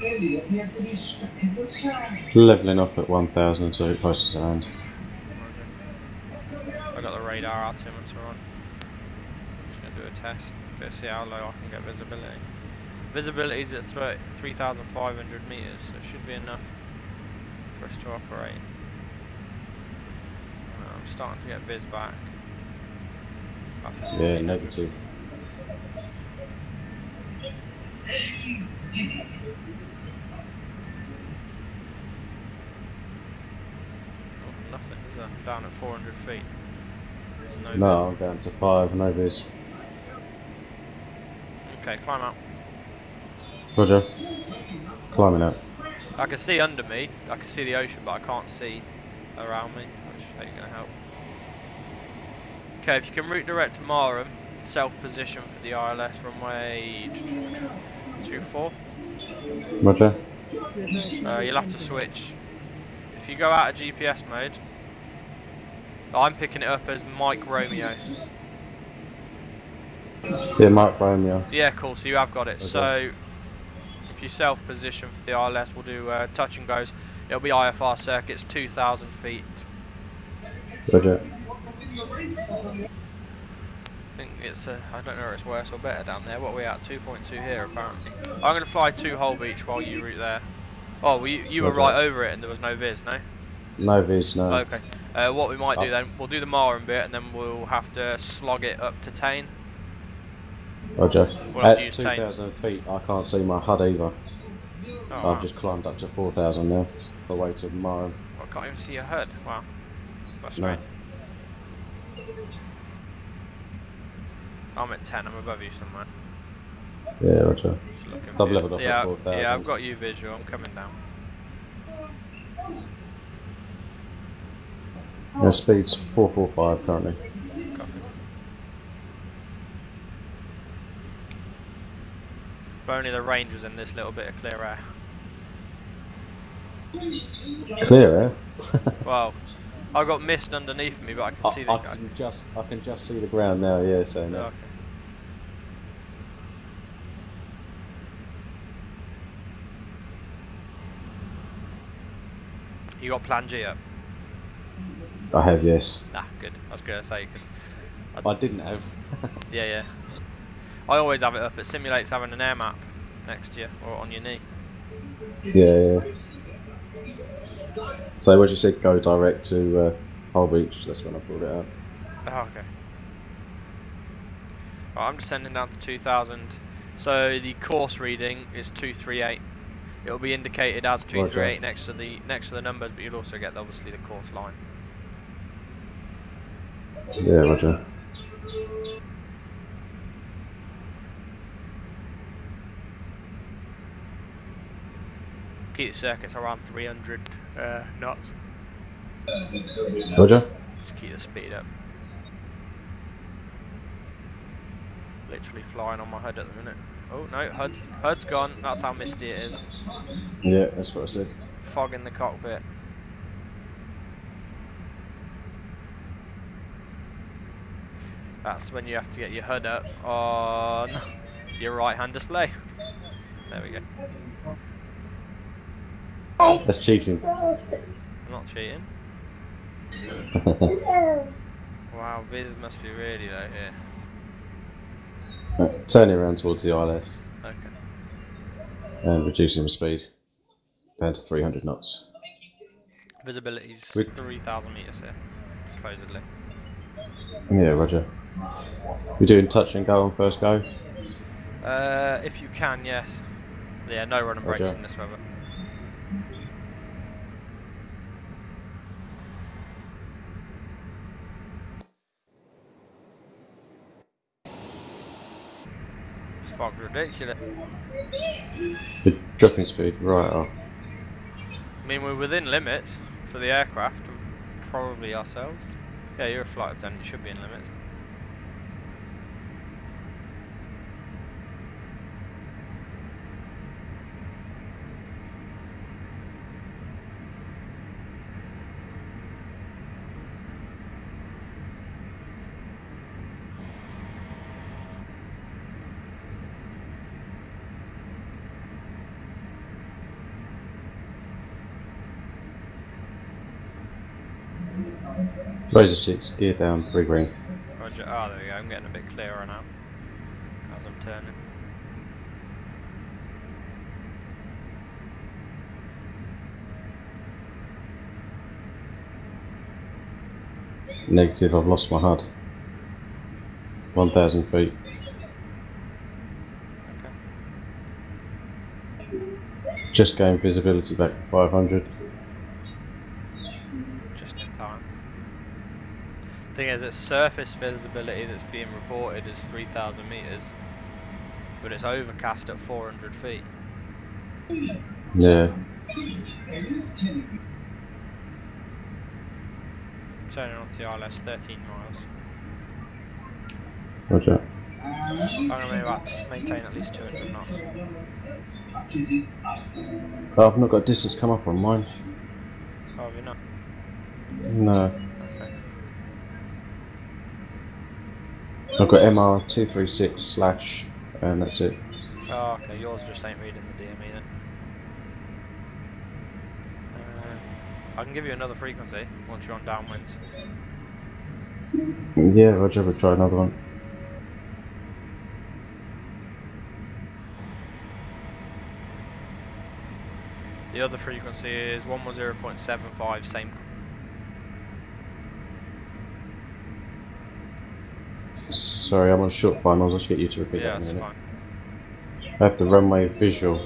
Ellie appears to be stuck in the sand. Levelling off at 1,000 so it close to land. I got the radar altimeter on. I'm just going to do a test to see how low I can get visibility. Visibility is at 3,500 meters, so it should be enough for us to operate. I'm starting to get vis back. Yeah, negative. Oh, nothing, is there? I'm down at 400 feet. No, I'm down to 5, no vis. Okay, climb out. Roger. Climbing out. I can see under me, I can see the ocean, but I can't see around me, which ain't gonna help. Okay, if you can route direct to Marham, self position for the ILS runway 24. Roger. You'll have to switch. If you go out of GPS mode, I'm picking it up as Mike Romeo. Yeah, Mike Romeo. Yeah, cool. So you have got it. Okay. So if you self position for the ILS, we'll do touch and goes. It'll be IFR circuits, 2,000 feet. Roger. I think it's I don't know if it's worse or better down there. What are we at? 2.2 here apparently. I'm going to fly to Hull Beach while you route there. Oh, well, you were right over it and there was no viz, no? No viz, no. Okay. What we might do then, we'll do the Marham bit and then we'll have to slog it up to Tain. Roger. We'll have to At use 2,000 feet, I can't see my HUD either. Oh, I've just climbed up to 4,000 now. The way to Marham. I can't even see your HUD. Wow. That's No. strange. I'm at 10, I'm above you somewhere. Yeah, Roger. Just looking I've for you. leveled off at 4,000. Yeah, I've got you visual, I'm coming down. Yeah, speed's 445 currently. Copy. If only the range was in this little bit of clear air. Clear air? Well, I've got mist underneath me, but I can see the... I can just see the ground now, yeah, so no. Okay. You got plan G up? I have, yes. Nah, good. I was going to say, because... I didn't have. Yeah. I always have it up. It simulates having an air map next to you, or on your knee. Yeah. So what you said, go direct to Hull Beach, that's when I pulled it out. Oh, okay. Right, I'm descending down to 2,000. So the course reading is 238. It will be indicated as 238 next to the numbers, but you'll also get obviously the course line. Yeah, Roger. Keep the circuits around 300 knots. Roger. Just keep the speed up. Literally flying on my HUD at the minute. Oh no, HUD's gone. That's how misty it is. Yeah, that's what I said. Fog in the cockpit. That's when you have to get your HUD up on your right hand display. There we go. That's cheating. I'm not cheating. Wow, Viz must be really low here. Right, turning around towards the ILS. Okay. And reducing the speed down to 300 knots. Visibility's 3,000 meters here, supposedly. Yeah, Roger. We're doing touch and go on first go? If you can, yes. Yeah, no running brakes Roger. in this weather. This fog's ridiculous. We're dropping speed right off. I mean, we're within limits for the aircraft, and probably ourselves. Yeah, you're a flight attendant, you should be in limits. Razor 6, gear down, 3 green. Roger. Ah, there we go. I'm getting a bit clearer now as I'm turning. Negative, I've lost my HUD. 1,000 feet. Okay. Just gained visibility back to 500. Just in time. Thing is, it's surface visibility that's being reported as 3,000 meters, but it's overcast at 400 feet. Yeah. Turning onto the ILS, 13 miles. Roger. I'm going to maintain at least 200 knots. Oh, I've not got distance come up on mine. Oh, have you not? No. Okay. I've got MR236/ and that's it. Oh, okay, yours just ain't reading the DME then. I can give you another frequency once you're on downwind. Yeah, Roger, we'll try another one. The other frequency is 110.75, same. Sorry, I'm on short finals. I'll just get you to repeat Yeah, that in a that's minute. fine. I have the runway visual.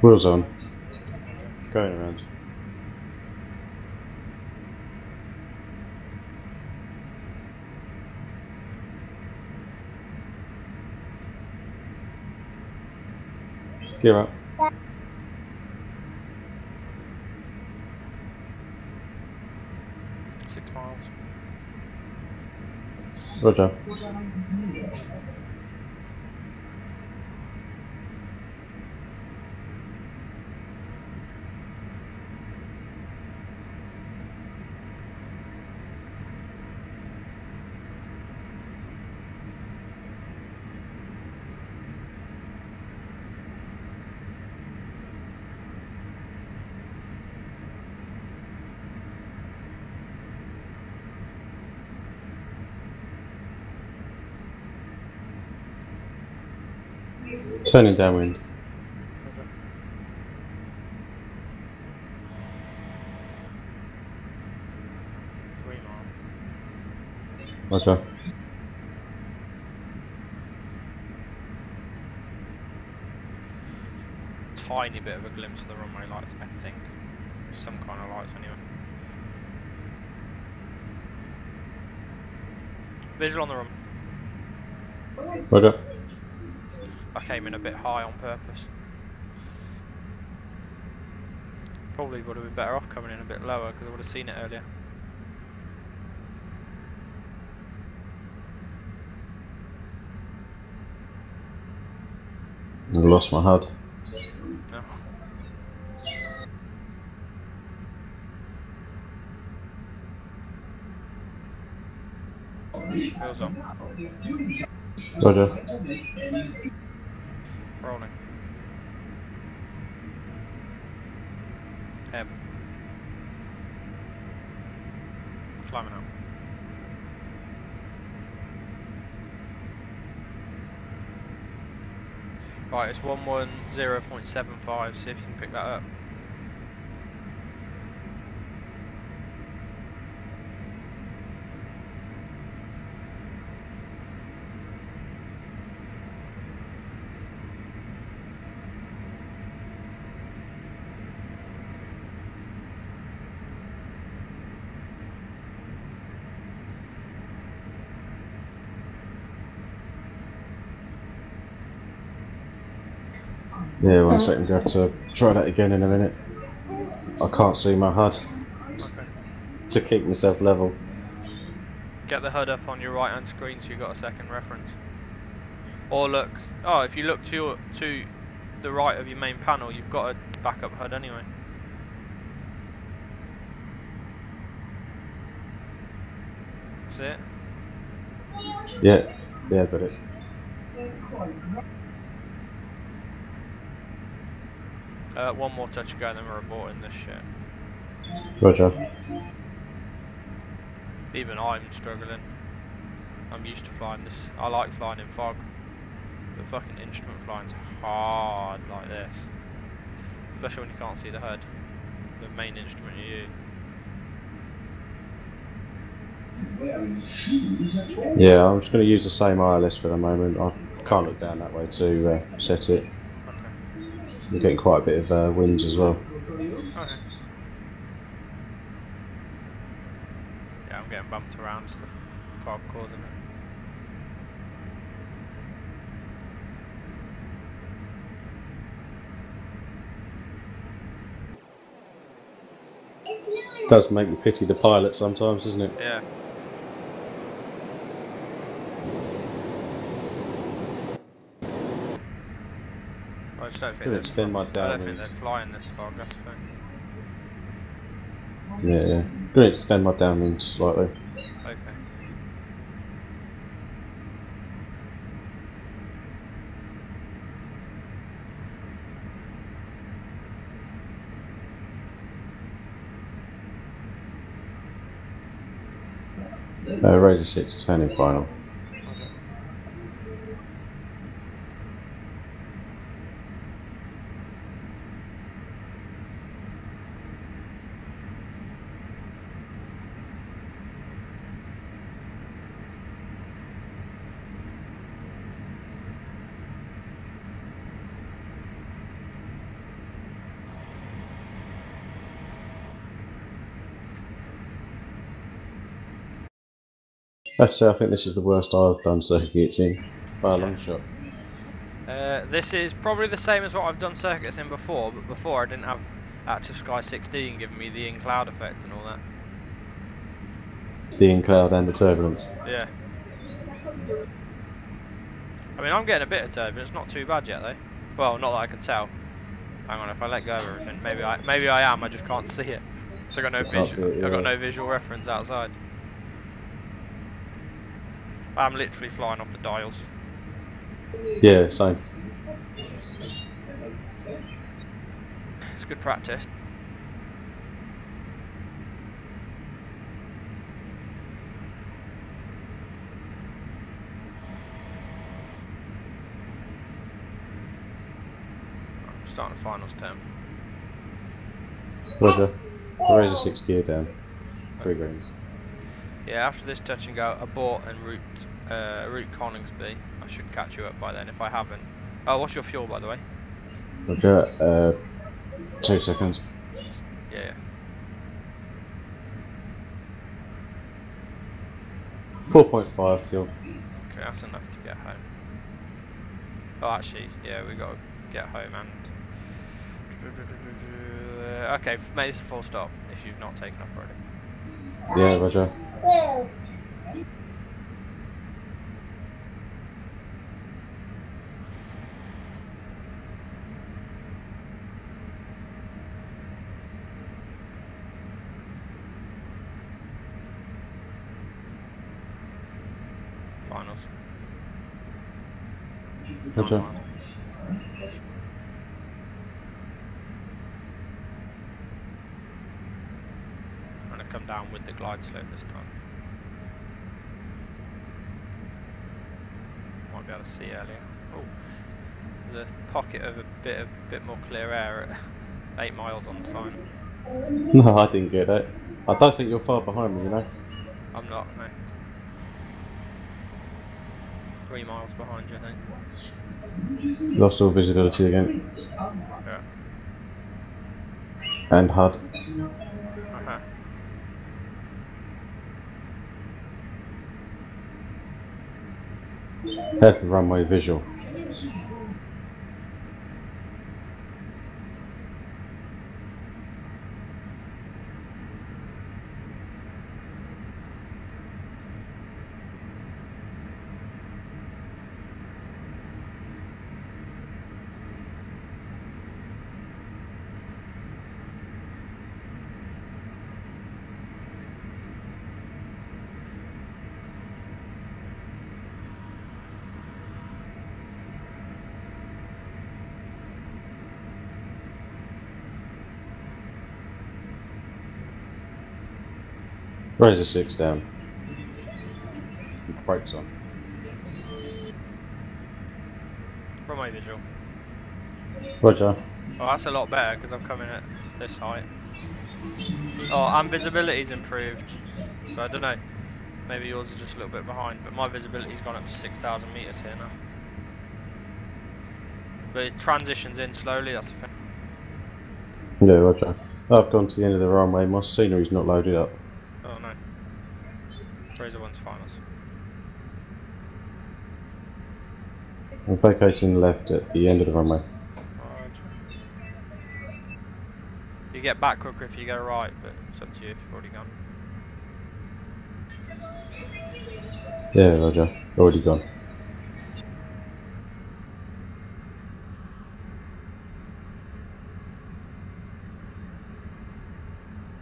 Wheels on. Going around. Gear up. Okay. 6 miles. Roger. Turning downwind. Roger. Three miles. Roger. Tiny bit of a glimpse of the runway lights, I think. Some kind of lights anyway. Visual on the run. Roger. I came in a bit high on purpose. Probably would have been better off coming in a bit lower because I would have seen it earlier. I lost my HUD. No. Wheels on. Roger. Rolling. Heb. Climbing up. Right, it's 110.75, see if you can pick that up. Yeah, 1 second. Go to try that again in a minute. I can't see my HUD Okay. to keep myself level. Get the HUD up on your right hand screen so you've got a second reference. Or look, oh, if you look to the right of your main panel, you've got a backup HUD anyway. That's it. Yeah, yeah, got it. One more touch ago, then we're aborting this shit. Roger. Even I'm struggling. I'm used to flying this. I like flying in fog. The fucking instrument flying's hard like this. Especially when you can't see the HUD. The main instrument you use. Yeah, I'm just going to use the same ILS for the moment. I can't look down that way to set it. Okay. We're getting quite a bit of winds as well. Okay. Yeah, I'm getting bumped around, it's the fog causing it. It does make you pity the pilot sometimes, doesn't it? Yeah. I just don't think Gonna extend my I don't think downwind. they'd fly in this fog, that's the thing. Yeah. Going to extend my downwind slightly. Okay. Razor 6, turning final. Roger. I have to say, I think this is the worst I've done circuits in by a long shot. This is probably the same as what I've done circuits in before, but before I didn't have Active Sky 16 giving me the in-cloud effect and all that. The in-cloud and the turbulence. Yeah. I mean, I'm getting a bit of turbulence, not too bad yet though. Well, not that I can tell. Hang on, if I let go of everything, maybe I am, I just can't see it. So I've got no visual, I've got no visual reference outside. I'm literally flying off the dials. Yeah, same. It's good practice. I'm starting the finals term. Roger. Razor 6 gear down. 3 greens. Yeah, after this touch and go, abort and route Coningsby. I should catch you up by then if I haven't. Oh, what's your fuel by the way? Roger. 2 seconds. Yeah. 4.5 fuel. Okay, that's enough to get home. Oh, actually, yeah, we got to get home and. Okay, make this a full stop if you've not taken off already. Yeah, roger. Finals. Roger. 9 miles. I'm going to come down with the glide slope this time. Might be able to see earlier. Oh, there's a pocket of a bit more clear air at 8 miles on the final. No, I didn't get that. I don't think you're far behind me, you know. I'm not, no. 3 miles behind you, I think. Lost all visibility again. Yeah. And HUD. Uh-huh. Had the runway visual. Razor 6 down. Brakes on. runway visual. Roger. Oh, that's a lot better because I'm coming at this height. Oh, and visibility's improved. So I don't know. Maybe yours is just a little bit behind, but my visibility's gone up to 6,000 meters here now. But it transitions in slowly. That's the thing. Yeah, roger. I've gone to the end of the runway. My scenery's not loaded up. Oh no. Razor One's finals. I'm vacating left at the end of the runway. Roger. You get back quicker if you go right, but it's up to you if you've already gone. Yeah, roger. Already gone.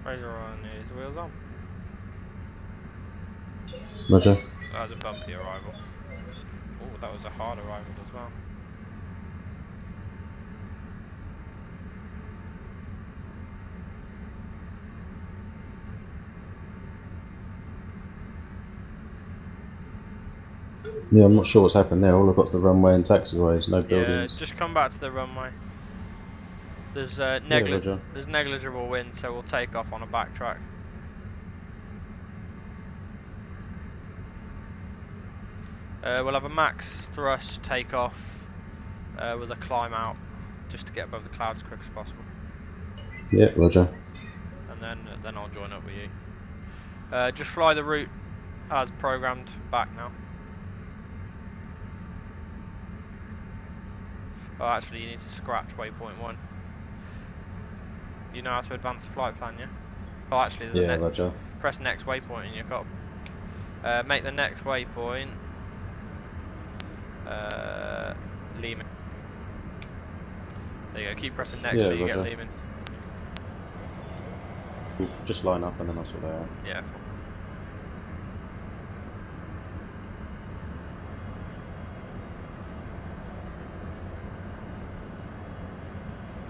Razor One is wheels on. Roger. That was a bumpy arrival. Oh, that was a hard arrival as well. Yeah, I'm not sure what's happened there. All I've got is the runway and taxiways, no buildings. Yeah, just come back to the runway. There's Roger. there's negligible wind, so we'll take off on a backtrack. We'll have a max thrust takeoff with a climb out, just to get above the clouds as quick as possible. Yeah, roger. And then I'll join up with you. Just fly the route as programmed back now. Oh, actually, you need to scratch waypoint 1. You know how to advance the flight plan, yeah? Oh, actually, there's Yeah, roger. press next waypoint in your cop. Make the next waypoint Lehman. There you go. Keep pressing next till you get Lehman. Just line up and then I'll sort that out. Yeah.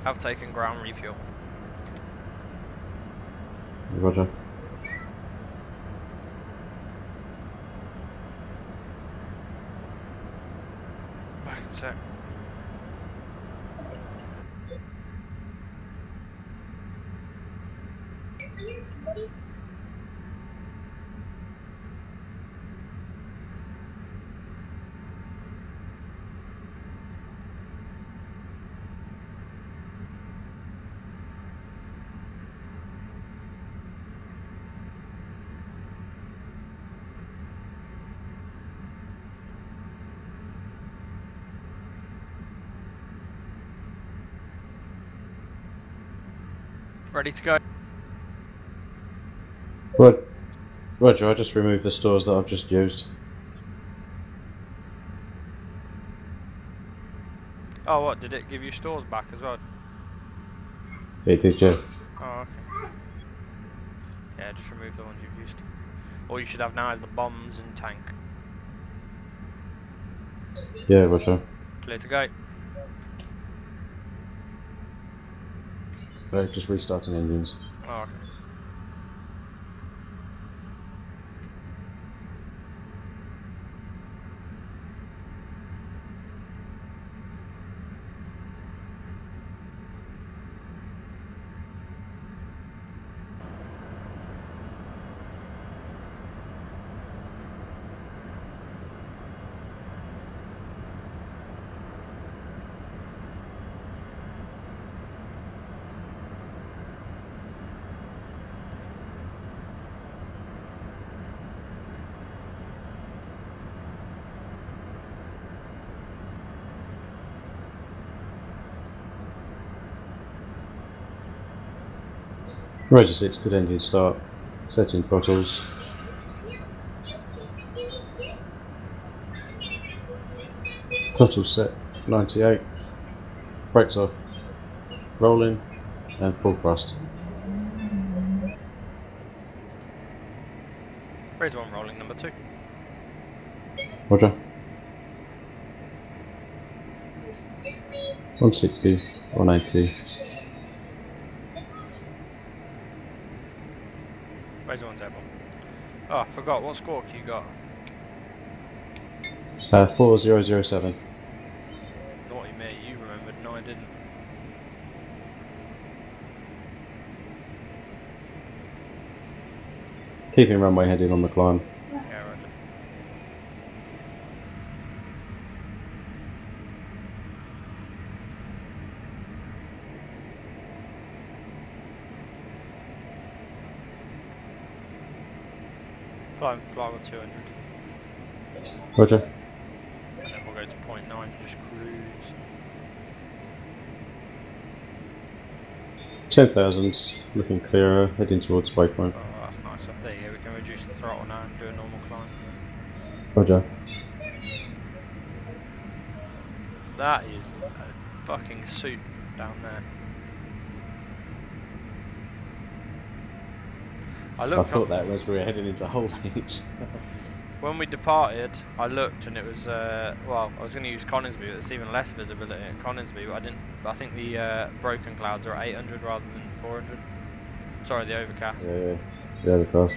Have taken ground refuel. Roger. Back in sec. Ready to go. Roger, I just removed the stores that I've just used. Oh, what? Did it give you stores back as well? It did, yeah. Oh, okay. Yeah, just remove the ones you've used. All you should have now is the bombs and tank. Yeah, roger. Clear to go. Right, just restarting engines. Oh, okay. Roger 6, good engine start. Setting throttles. Throttle set, 98. Brakes off. Rolling. And full thrust. Razor One rolling number 2. Roger. 160, 180. Razor One's airborne. Oh, I forgot. What squawk you got? 4007. Naughty No, I didn't. Keeping runway heading on the climb. Yeah, roger. Climb flight level 200. Roger. And then we'll go to 0.9 and just cruise. 10,000, looking clearer, heading towards waypoint. Oh, that's nice. So there you go, we can reduce the throttle now and do a normal climb. Roger. That is a fucking soup down there. I thought that was we were heading into Whole Beach. When we departed, I looked and it was, well, I was going to use Coningsby, but it's even less visibility at Coningsby, but I didn't, I think the broken clouds are at 800 rather than 400. Sorry, the overcast. Yeah, the overcast.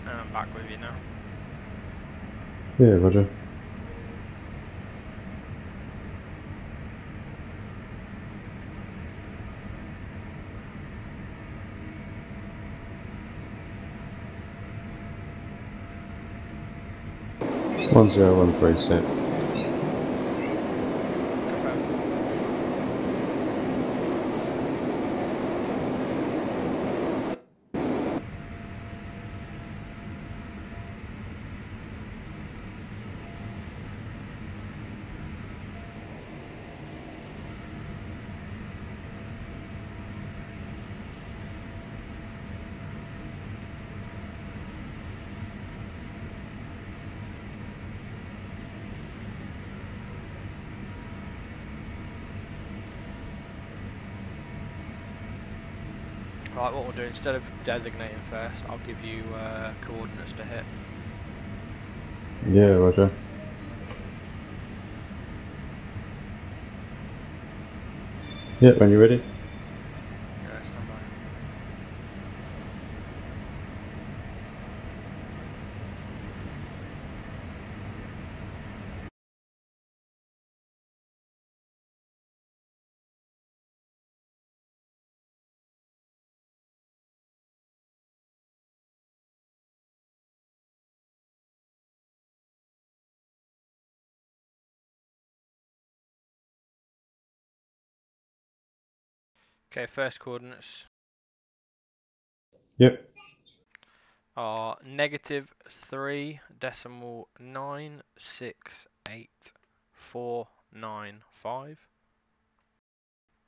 And I'm back with you now. Yeah, roger. Confirm. 1013 set. Right, what we'll do, instead of designating first, I'll give you coordinates to hit. Yeah, roger. Yeah, when you're ready. Yeah, stand by. Okay, first coordinates Yep. are -3.96849.5.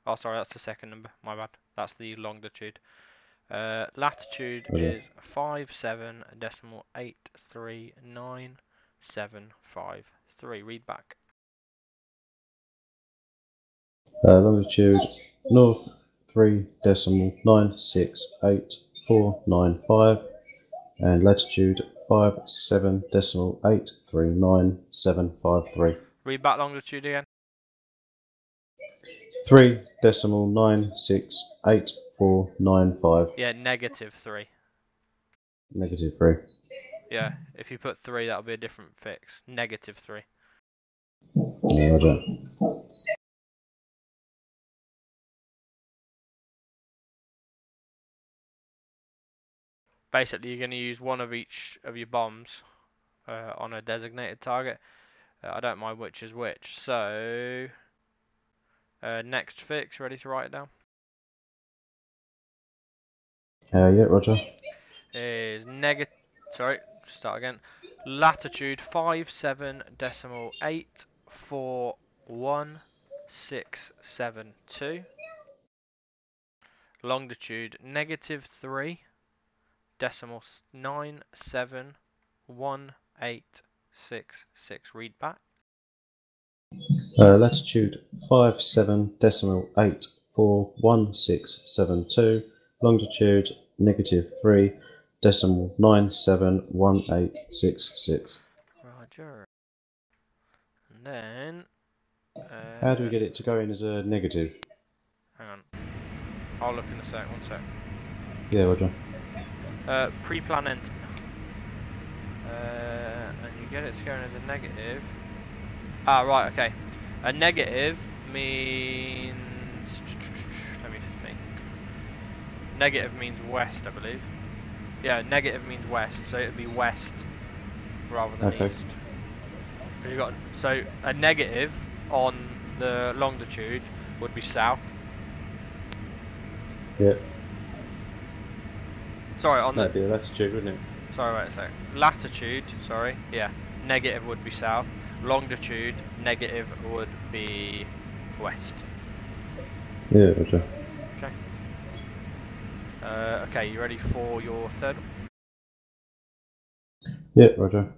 Oh, sorry, that's the second number. My bad. That's the longitude. Latitude Okay. is 57.839.753. Read back. Longitude north 3.968.495 and latitude 57.839.753. Read back longitude again. 3.968.495. Yeah, -3. -3. Yeah, if you put 3, that'll be a different fix. -3. Yeah, roger. Basically, you're going to use one of each of your bombs on a designated target. I don't mind which is which. So, next fix, ready to write it down? Yeah, roger. Is sorry, start again. Latitude 57.841.672. Longitude -3 decimal 9718666. Read back. Latitude 57.841672. Longitude -3.971866. Roger. And then How do we get it to go in as a negative? hang on. I'll look in a sec, one sec. Yeah, Roger. Pre-plan enter. And you get it to go in as a negative. Ah, right, okay. A negative means... Let me think. Negative means west, I believe. Yeah, negative means west, so it would be west rather than east. Because you got so a negative on the longitude would be south. Yeah. Sorry, on That'd be the latitude, wouldn't it? Sorry, wait a sec. Latitude, sorry, yeah. Negative would be south. Longitude, negative would be west. Yeah, Roger. Okay. Okay, you ready for your third one? Yeah, Roger.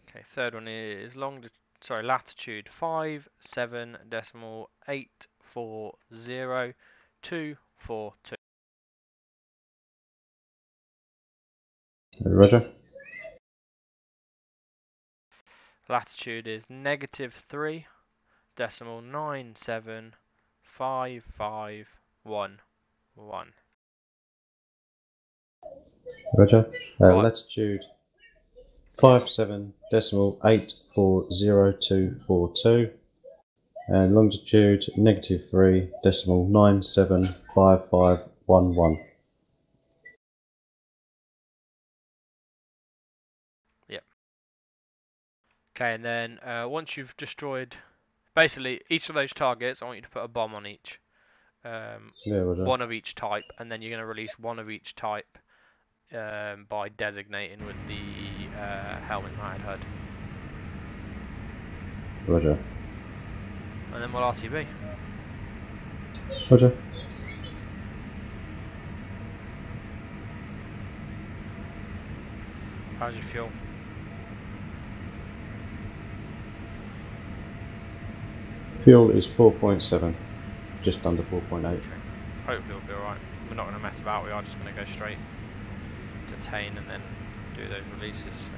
Okay, third one is latitude 57.840242. Roger. Latitude is -3.975511. Roger. Right. Latitude 57.840242. And longitude -3.975511. Yep. Okay, and then once you've destroyed, basically each of those targets, I want you to put a bomb on each. Yeah, Roger. One of each type, and then you're going to release one of each type by designating with the helmet mounted HUD. Roger. And then we'll RTB. Roger. How's your fuel? Fuel is 4.7, just under 4.8. Okay. Hopefully we'll be alright. We're not going to mess about, we are just going to go straight to Tane and then do those releases. So.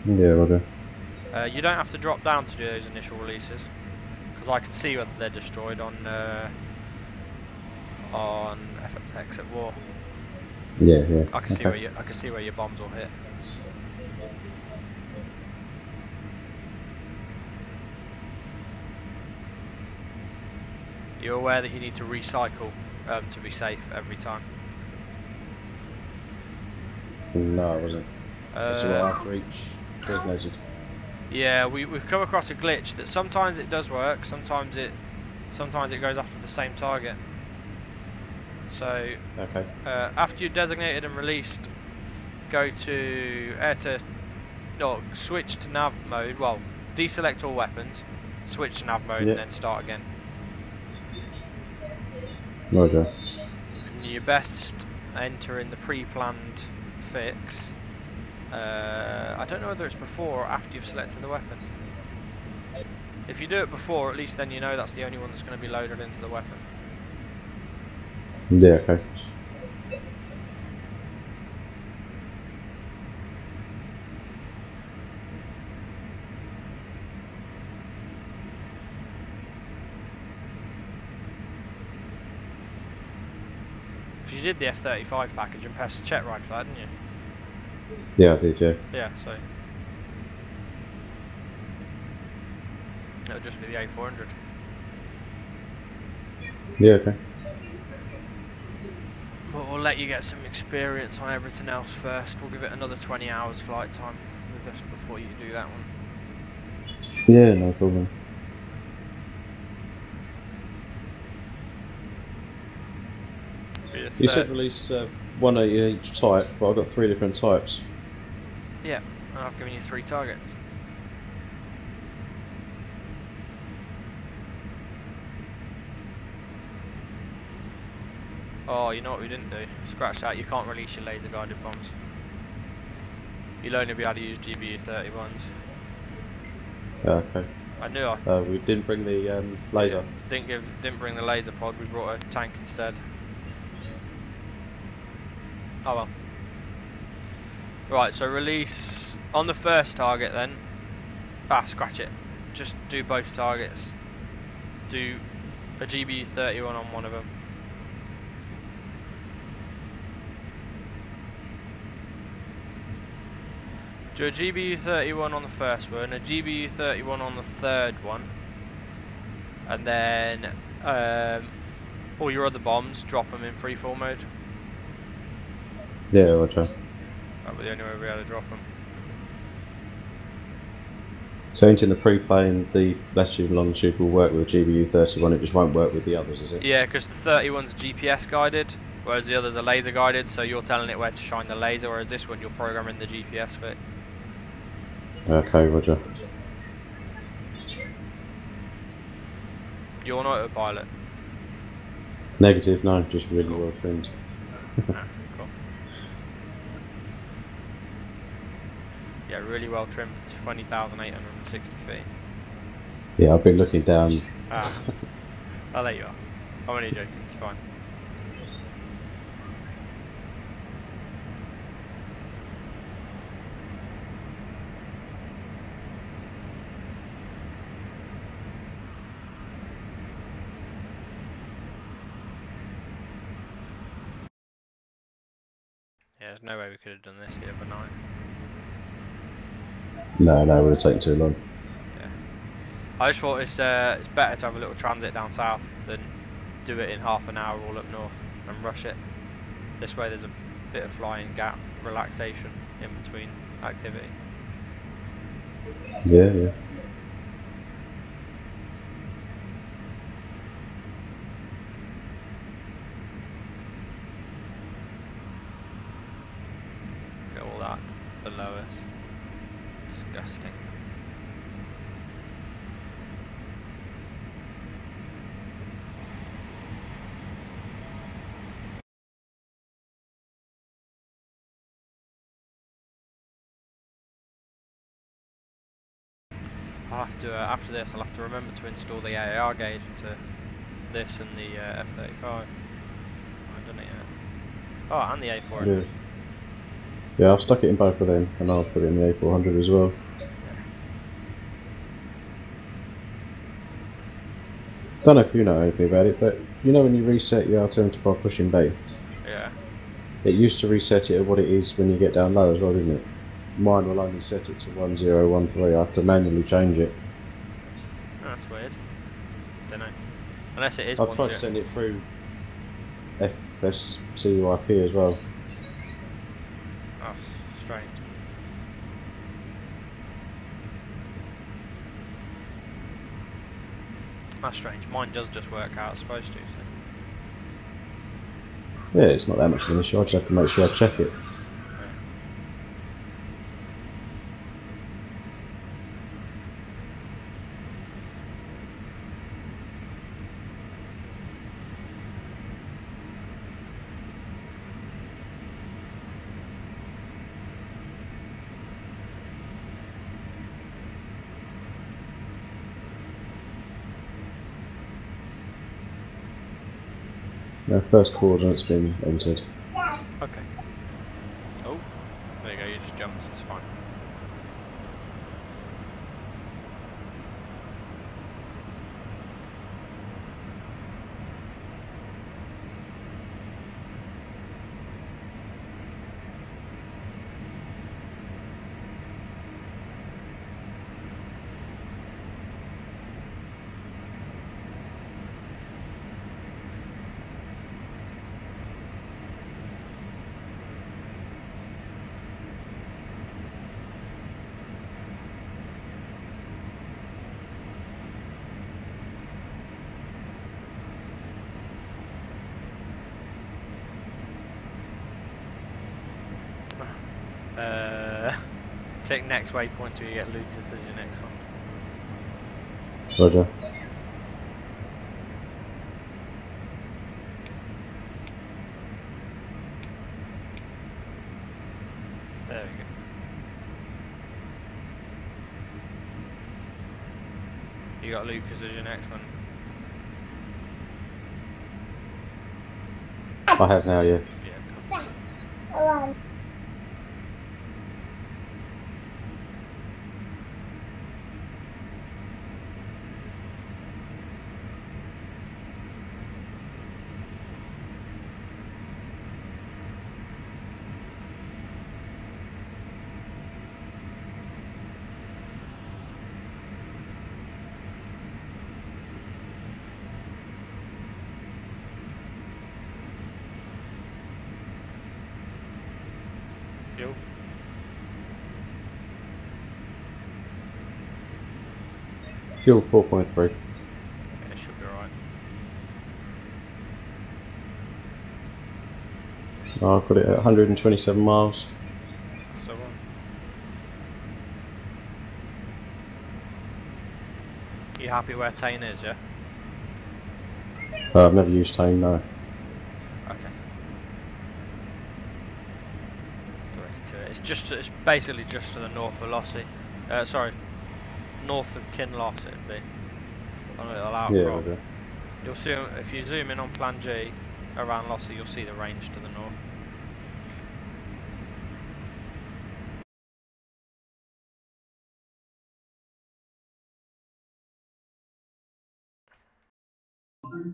Yeah, Roger. You don't have to drop down to do those initial releases, because I can see whether they're destroyed on Fsx at War. Yeah, yeah. I can see where I can see where your bombs will hit. You're aware that you need to recycle to be safe every time. No, I wasn't. That's all after each designated. Yeah, we've come across a glitch that sometimes it does work, sometimes it goes after the same target. So Okay. after you're designated and released, go to switch to nav mode. Well, deselect all weapons, switch to nav mode, and then start again. Roger. And you best enter in the pre-planned fix. I don't know whether it's before or after you've selected the weapon. If you do it before, at least then you know that's the only one that's going to be loaded into the weapon. Yeah, okay. Because you did the F-35 package and pressed the Checkride for that, didn't you? Yeah, I did, yeah. Yeah, so it'll just be the A400. Yeah, okay. But we'll let you get some experience on everything else first. We'll give it another 20 hours flight time with us before you do that one. Yeah, no problem. You said release 180 each type, but I've got 3 different types. Yeah, and I've given you 3 targets. Oh, you know what we didn't do? Scratch that, you can't release your laser guided bombs. You'll only be able to use GBU-31s. Okay. I knew I We didn't bring the laser. didn't bring the laser pod, we brought a tank instead. Oh well. Right, so release on the first target then. Scratch it. Just do both targets. Do a GBU-31 on one of them. Do a GBU-31 on the first one, a GBU-31 on the third one, and then all your other bombs, drop them in freefall mode. Yeah, roger. That'll be the only way we'll be able to drop them. So into the pre-plane, the latitude and longitude will work with GBU-31, it just won't work with the others, is it? Yeah, because the 31's GPS guided, whereas the others are laser guided, so you're telling it where to shine the laser, whereas this one you're programming the GPS for it. Okay, roger. You're on autopilot. Negative, no, just really well trimmed. Cool. Yeah, really well trimmed for 20,860 feet. Yeah, I've been looking down. I'll let you off. I'm only joking, it's fine. Yeah, there's no way we could have done this the other night. No, it would have taken too long. Yeah. I just thought it's better to have a little transit down south than do it in half an hour all up north and rush it. This way there's a bit of flying gap, relaxation in between activity. Yeah. Look at all that below us. Disgusting. I'll have to, after this, I'll have to remember to install the AAR gauge into this and the F-35. I haven't done it yet. Oh, and the A400. Yeah, I've stuck it in both of them, and I'll put it in the A400 as well. Don't know if you know anything about it, but you know when you reset your alternative by pushing B? Yeah. It used to reset it at what it is when you get down low as well, didn't it? Mine will only set it to 1013. I have to manually change it. Oh, that's weird. Don't know. Unless it is I've tried to send it through Fsx Eufi as well. Oh, strange. That's strange. Mine does just work how it's supposed to. So. Yeah, it's not that much of an issue. I just have to make sure I check it. The first coordinate's been entered. Okay. Oh, there you go, you just jumped, it's fine. Click next waypoint till you get Lucas as your next one. Roger. You got Lucas as your next one. I have now, yeah. Yeah, cool. Fuel. Fuel 4.3. Yeah, it should be alright. I've got it at 127 miles. So on. You happy where Tane is, yeah? I've never used Tane, no. Okay. Direct to it. It's basically just to the north of Lossy. Sorry, north of Kinloss it'd be. On a little outcrop. Yeah, okay. You'll see if you zoom in on Plan G around Lossy, you'll see the range to the north.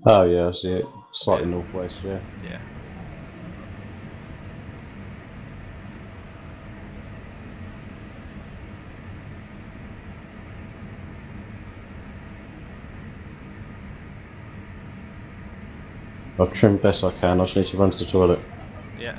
Oh yeah, I see it. Slightly Yeah. northwest, yeah. Yeah. I've trimmed best I can, I just need to run to the toilet. Yeah.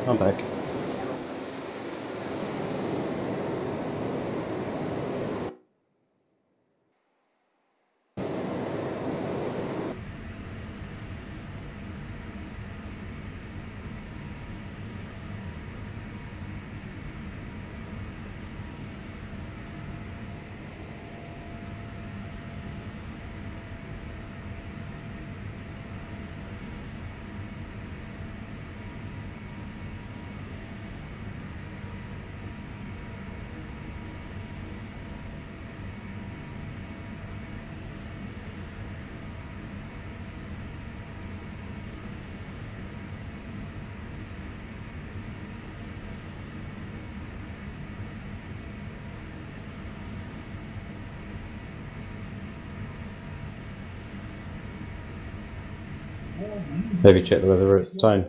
I'm back. Have you checked the weather at Tane?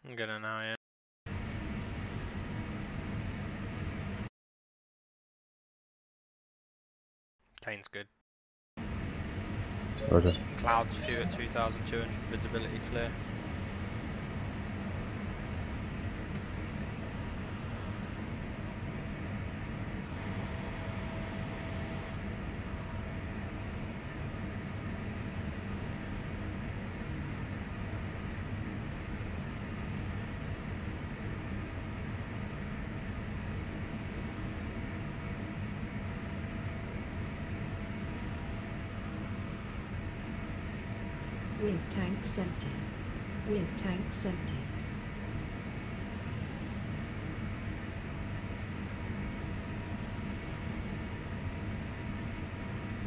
I'm gonna now, yeah. Tane's good. Roger. Clouds few at 2,200, visibility clear. Wind tanks empty. Wind tanks empty.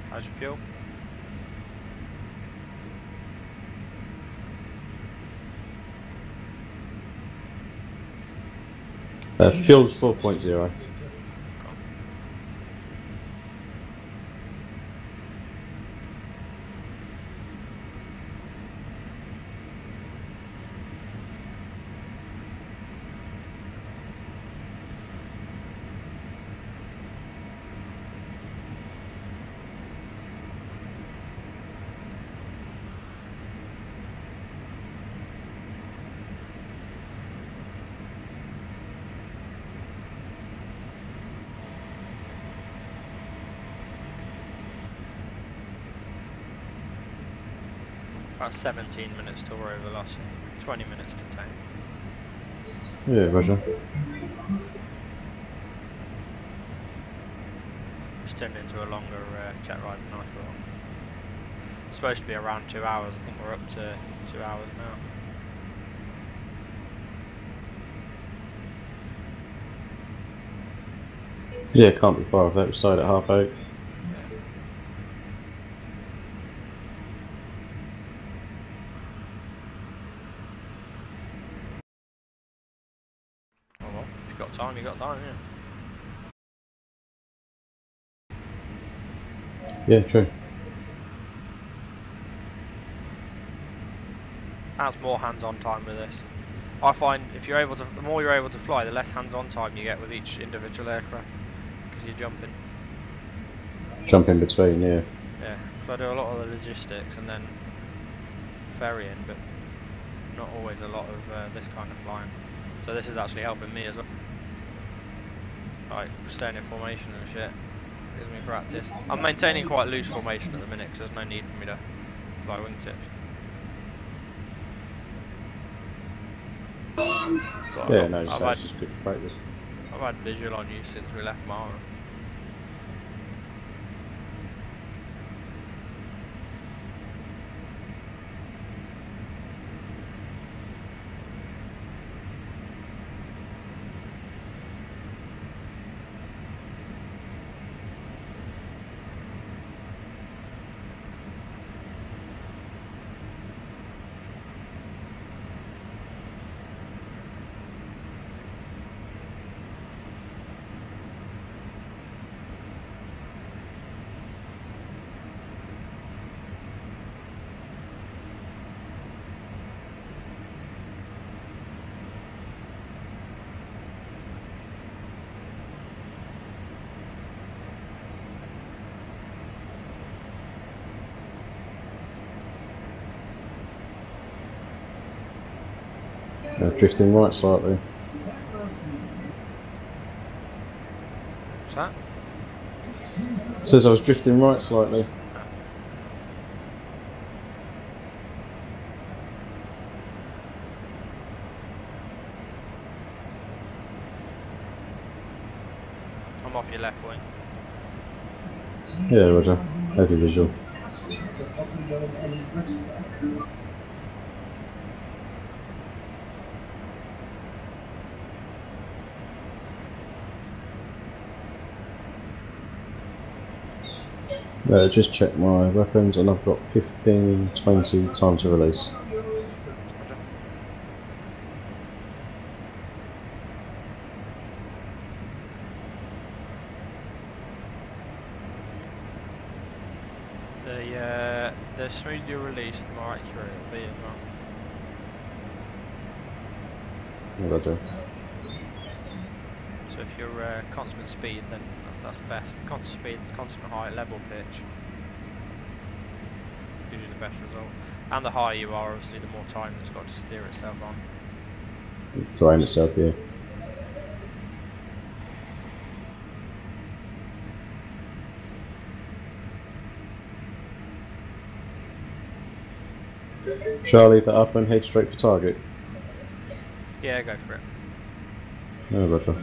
How's your fuel? Fuel's 4.0. About 17 minutes till we're over velocity. 20 minutes to tank. Yeah, Roger. Just turned into a longer jet ride than I thought. It's supposed to be around 2 hours. I think we're up to 2 hours now. Yeah, can't be far off that. We started at 8:30. Oh well, if you've got time, you've got time, yeah. Yeah, true. That's more hands-on time with this. I find if you're able to, the more you're able to fly, the less hands-on time you get with each individual aircraft because you're jumping. Jump in between, yeah. Yeah, because I do a lot of the logistics and then ferrying, but not always a lot of this kind of flying. So this is actually helping me as well. Like staying in formation and shit gives me practice. I'm maintaining quite loose formation at the minute because there's no need for me to fly wingtips. But Yeah, no, so it's just good to practice. I've had visual on you since we left Mara. Drifting right slightly. What's that? Says I was drifting right slightly. I'm off your left wing. Yeah, Roger. That's a visual. Just check my weapons and I've got 15-20 time to release. The smoother you release, the more accurate it'll be as well. Roger. So if you're constant speed, then that's best. Constant speed, constant height, level pitch. gives you the best result. And the higher you are, obviously, the more time it's got to steer itself on. To aim itself, yeah. Shall I leave that up and head straight for target? Yeah, go for it. No, Roger.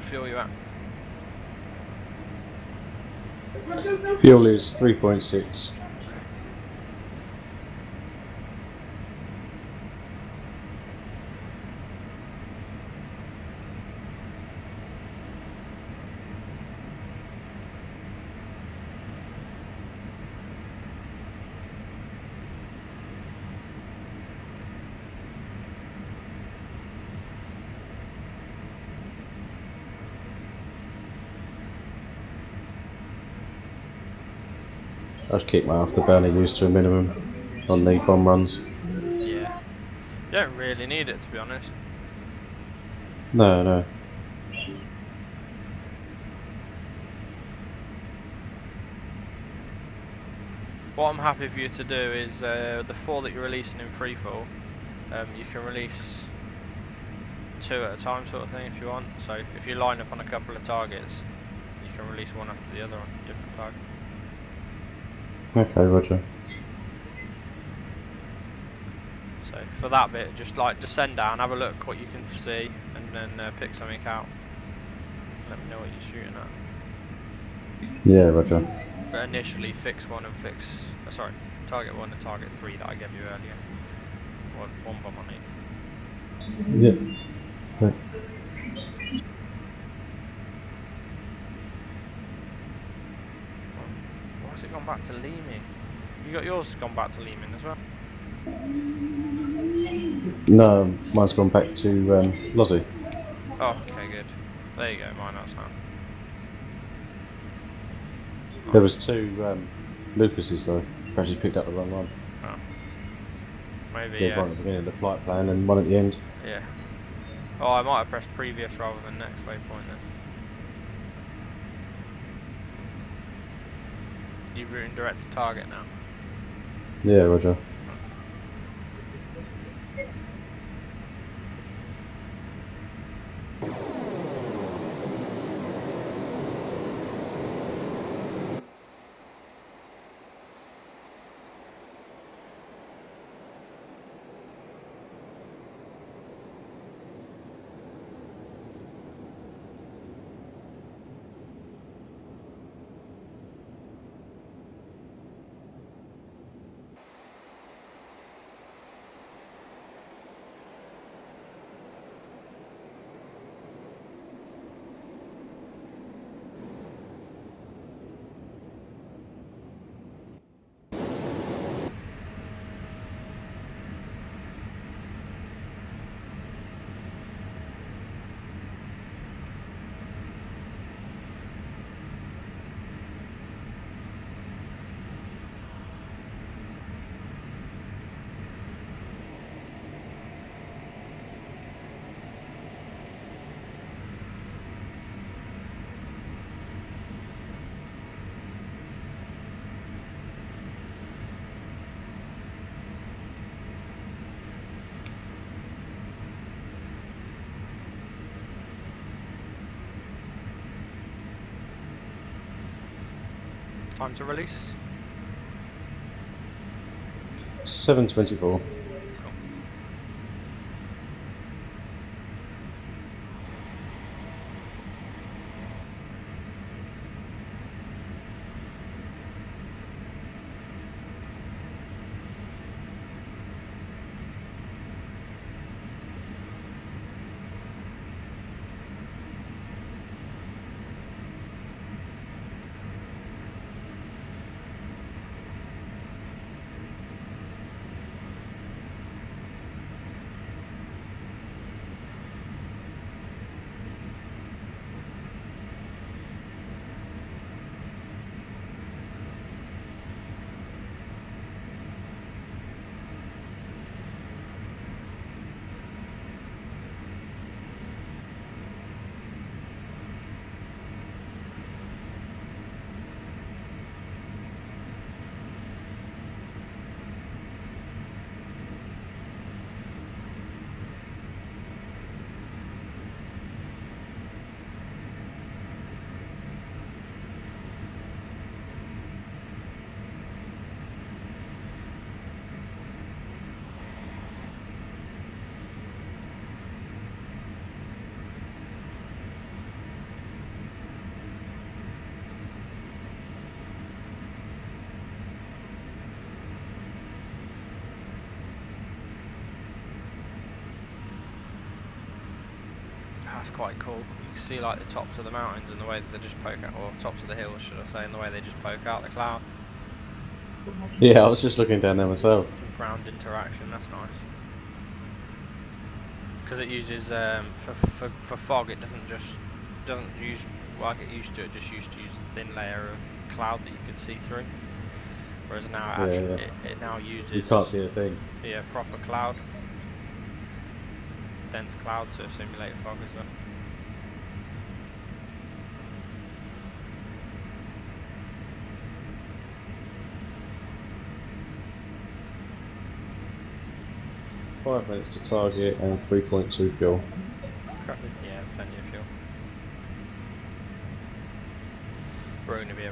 Fuel you at? Fuel is 3.6. I just keep my afterburner used to a minimum on the bomb runs. Yeah. You don't really need it, to be honest. No, no. What I'm happy for you to do is the 4 that you're releasing in freefall, you can release 2 at a time, sort of thing, if you want. So if you line up on a couple of targets, you can release one after the other on a different target. Okay, Roger. So for that bit, just like descend down, have a look what you can see, and then pick something out. Let me know what you're shooting at. Yeah, Roger. But initially, fix 1 and fix. Sorry, target 1 and target 3 that I gave you earlier. One bomb on each. Yeah. Okay. Why has it gone back to Limi? You got yours gone back to Lehman as well? No, mine's gone back to Lozzie. Oh, okay, good. There you go, mine that's now. There was two Lucases though. Perhaps you picked up the wrong one. Oh. Maybe, Yeah, one at the beginning of the flight plan and one at the end. Yeah. Oh, I might have pressed previous rather than next waypoint then. You've routing direct to target now. Yeah, Roger. Time to release. 7:24. Cool. That's quite cool. You can see like the tops of the mountains and the way that they just poke out, or tops of the hills should I say, and the way they just poke out the cloud. Yeah, I was just looking down there myself. Some ground interaction, that's nice. Because it uses, for fog it doesn't use like it used to, it just used to use a thin layer of cloud that you could see through. Whereas now it now uses... You can't see a thing. Yeah, proper cloud. Dense cloud to simulate fog as well. Five minutes to target and 3.2 fuel. Yeah, plenty of fuel. We're going to be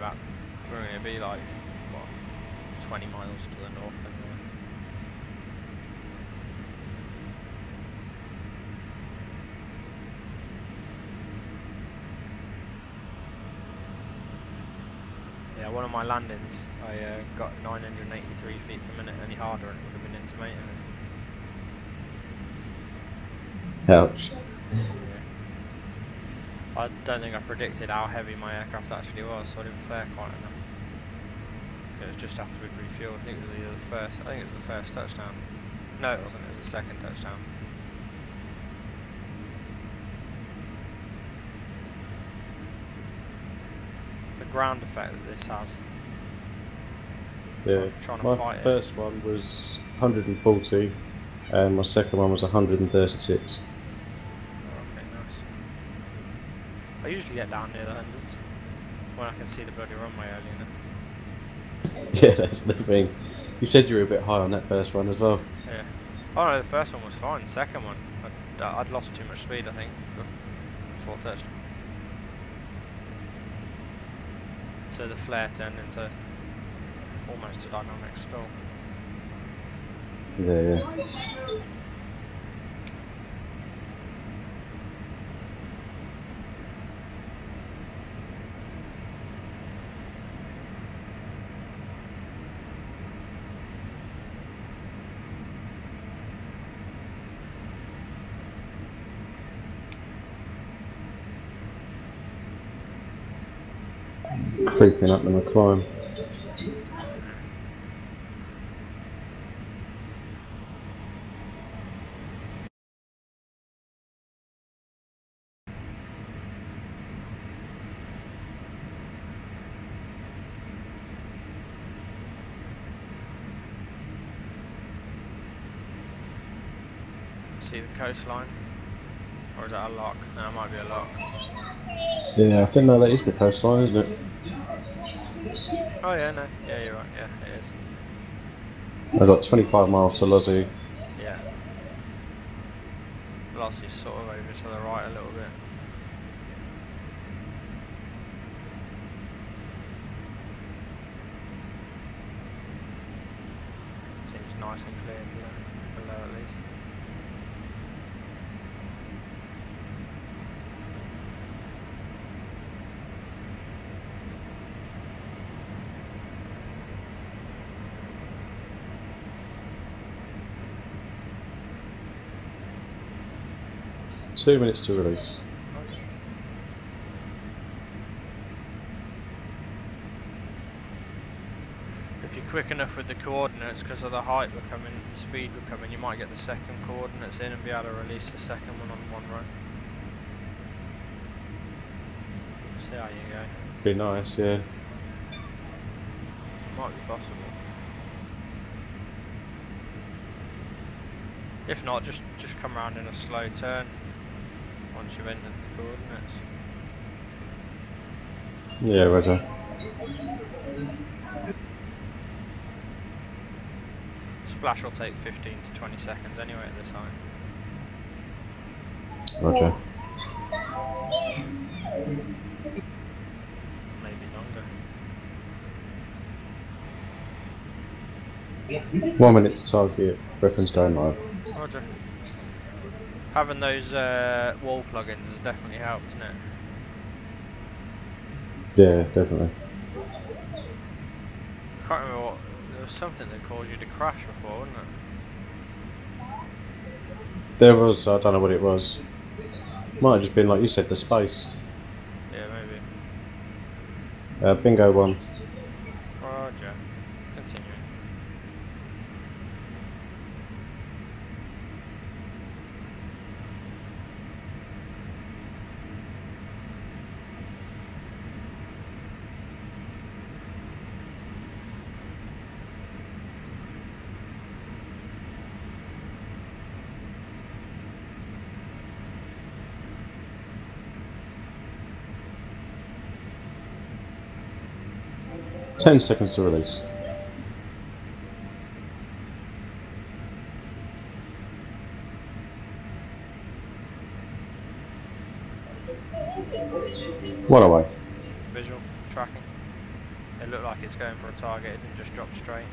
like, what, 20 miles to the north anyway. Yeah, one of my landings, I got 983 feet per minute. Any harder and it would have been intimating. Ouch. Yeah. I don't think I predicted how heavy my aircraft actually was, so I didn't flare quite enough. it was just after we'd refueled. I think it was either the first. I think it was the first touchdown. No, it wasn't. It was the second touchdown. It's the ground effect that this has. Yeah. Trying to My fight first one was 140, and my second one was 136. Oh, okay, nice. I usually get down near the hundreds when I can see the bloody runway early enough. Yeah, that's the thing. You said you were a bit high on that first one as well. Yeah. Oh no, the first one was fine. The second one, I'd lost too much speed, I think, before touched. So the flare turned into almost a dynamic stall. Yeah. Creeping up in the climb. See the coastline? Or is that a lock? No, it might be a lock. Yeah, I think that is the coastline, isn't it? Oh yeah, no. Yeah, you're right. Yeah, it is. I've got 25 miles to Lozzie. Yeah. Velocity's sort of over to the right a little bit. Seems nice and clear below at least. Two minutes to release. If you're quick enough with the coordinates, because of the height we're coming, speed we're coming, you might get the second coordinates in and be able to release the second one on one run. See how you go. Be nice, yeah. Might be possible. If not, just come around in a slow turn once you've entered the coordinates. Yeah, roger. Splash will take 15 to 20 seconds anyway at this height. Roger. Maybe longer. 1 minute to target, weapons going live. Roger. Having those wall plugins has definitely helped, isn't it? Yeah, definitely. I can't remember what. There was something that caused you to crash before, wasn't it? There was, I don't know what it was. Might have just been, like you said, the space. Yeah, maybe. Bingo one. Roger. Continuing. Ten seconds to release. One away. Visual tracking. It looked like it's going for a target, it didn't just drop straight.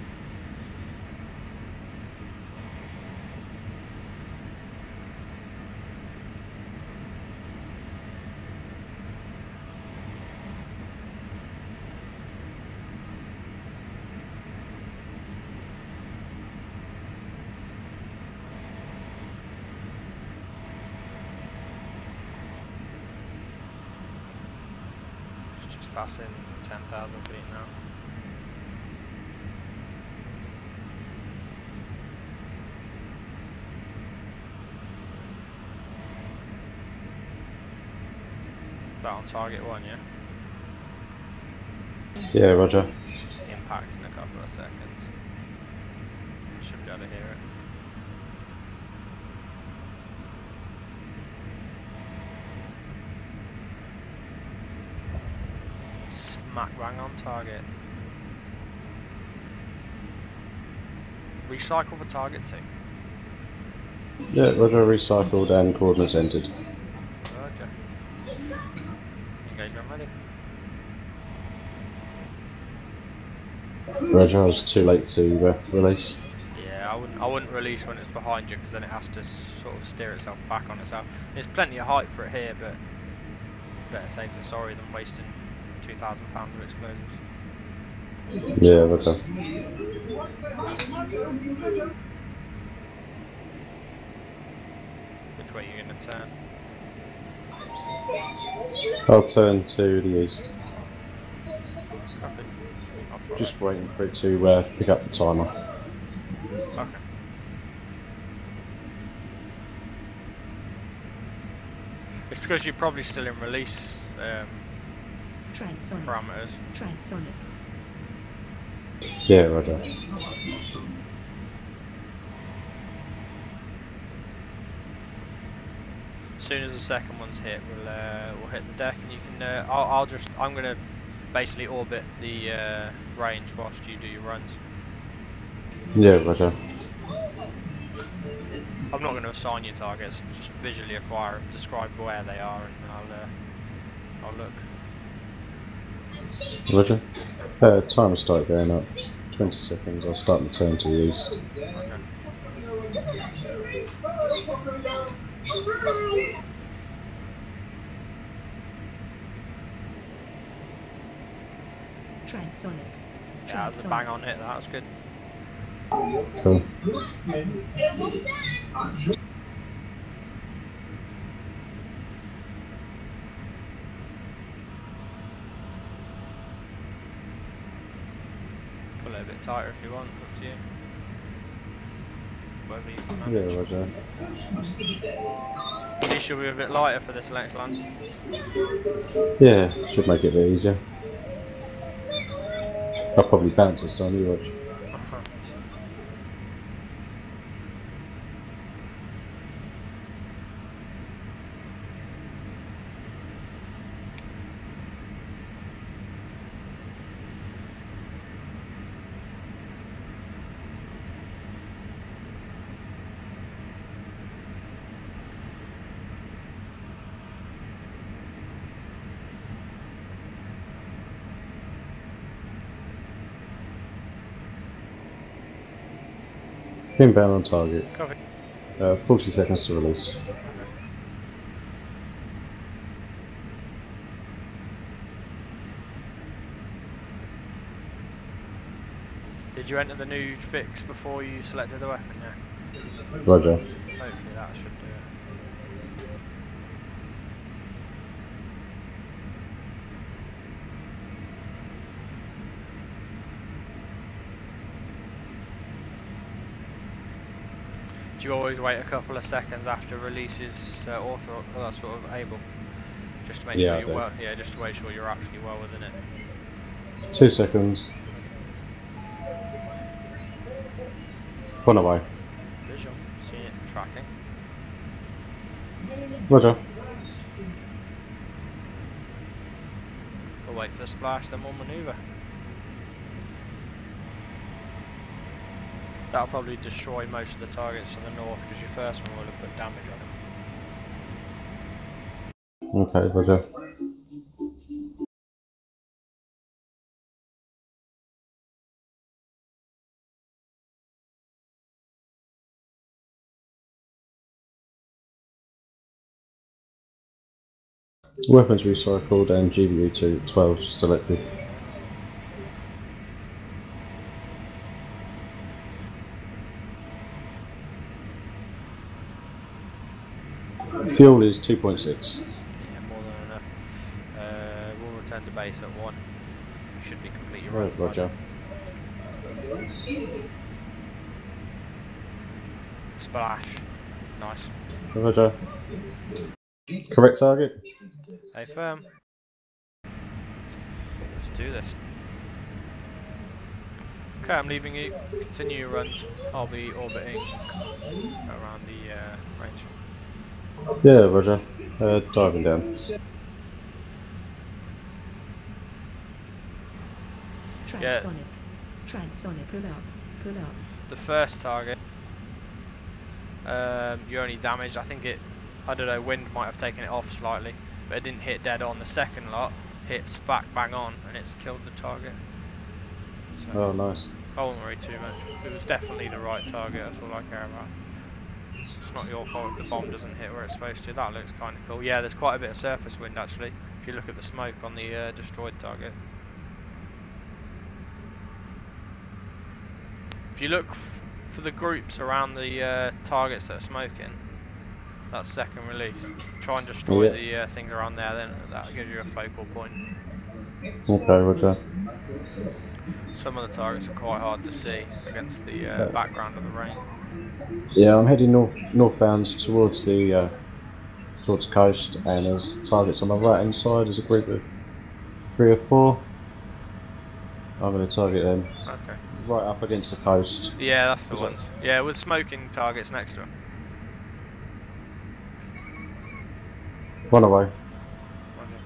It's just passing 10,000 feet now. Is that on target 1, yeah? Yeah, roger. Impact in a couple of seconds. Should be able to hear it. Smack bang on target. Recycle the target too. Yeah, roger, recycled and coordinates entered. Roger. Engage when ready. Roger, I was too late to release. Yeah, I wouldn't release when it's behind you because then it has to sort of steer itself back on itself. There's plenty of height for it here, but better safe than sorry than wasting £2,000 of explosives. Yeah, roger. Which way are you going to turn? I'll turn to the east. Copy. I'll follow. Just waiting for it to pick up the timer. Okay. It's because you're probably still in release Transonic. parameters. Transonic. Yeah, roger. As soon as the second one's hit, we'll hit the deck, and you can. I'm gonna basically orbit the range whilst you do your runs. Yeah, roger. I'm not going to assign you targets. Just visually describe where they are, and I'll look. Roger. Timer start going up. 20 seconds. I'll start my turn to the east. Okay. Transonic. Yeah, that was a bang on hit. That was good. Cool. Pull it a bit tighter if you want. Up to you. Whatever you can Yeah, manage. roger. At least you'll be a bit lighter for this next land. Yeah, should make it a bit easier. I'll probably bounce this time, you watch. Inbound on target. Copy. 40 seconds to release. Did you enter the new fix before you selected the weapon? Yeah. Roger. Hopefully that should do it. Do you always wait a couple of seconds after release is sort of able, just to make sure you're well? Yeah, just to make sure you're actually well within it. 2 seconds. One away. Visual, seeing it, tracking. Roger. We'll wait for the splash, then we'll manoeuvre. That'll probably destroy most of the targets to the north because your first one will have put damage on them. Okay, roger. Weapons recycled and GBU to 12 selected. Fuel is 2.6. Yeah, more than enough. We'll return to base at 1. Should be complete your Right, run. roger. Splash. Nice. Roger. Correct target. Hey firm. Let's do this. Okay, I'm leaving you. Continue your runs. I'll be orbiting around the range. Yeah, Roger. Diving down. Yeah. Transonic. Transonic. Pull up. Pull up. The first target, you only damaged. I think I don't know, wind might have taken it off slightly, but it didn't hit dead on. The second lot hits back bang on, and it's killed the target. So Oh, nice. I won't worry too much. It was definitely the right target. That's all I care about. It's not your fault if the bomb doesn't hit where it's supposed to. That looks kind of cool. Yeah, there's quite a bit of surface wind actually. If you look at the smoke on the destroyed target. If you look for the groups around the targets that are smoking, that second release, try and destroy the things around there, then that gives you a focal point. Okay, Roger. Some of the targets are quite hard to see against the background of the rain. Yeah, I'm heading northbound towards the coast, and there's targets on my right hand side. There's a group of 3 or 4. I'm going to target them. Okay. Right up against the coast. Yeah, that's the ones. Yeah, with smoking targets next to them. One away. Roger.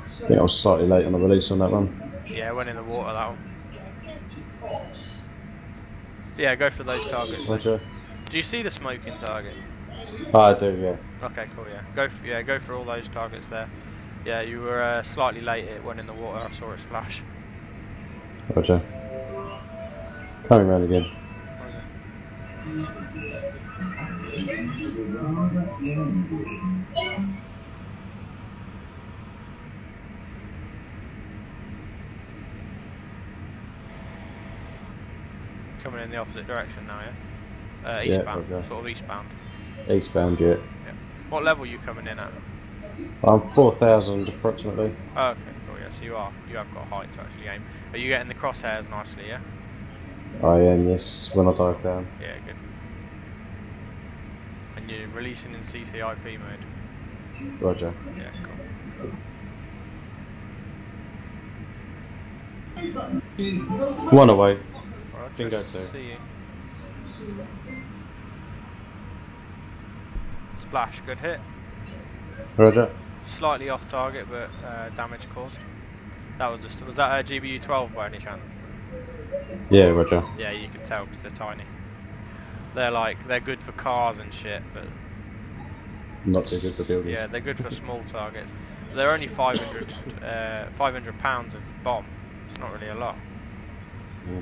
I think I was slightly late on the release on that one. Yeah, went in the water, that one. Yeah, go for those targets. Roger. Do you see the smoking target? Oh, I do, yeah. Okay, cool. Yeah, go for all those targets there. Yeah, you were slightly late. It went in the water. I saw it splash. Roger. Coming round again. Coming in the opposite direction now, yeah? Eastbound, yeah, okay. sort of eastbound. Eastbound, yeah. Yeah. What level are you coming in at? I'm 4,000 approximately. Oh, okay, cool, yeah, so you have got height to actually aim. Are you getting the crosshairs nicely, yeah? I am, yes, when I dive down. Yeah, good. And you're releasing in CCIP mode? Roger. Yeah, cool. One away. Roger, Bingo 2. see you. Splash, good hit. Roger. Slightly off target, but damage caused. That was that a GBU-12 by any chance? Yeah, Roger. Yeah, you can tell because they're tiny. They're good for cars and shit, but Not too good for buildings. yeah, they're good for small targets. They're only 500 pounds of bomb. It's not really a lot.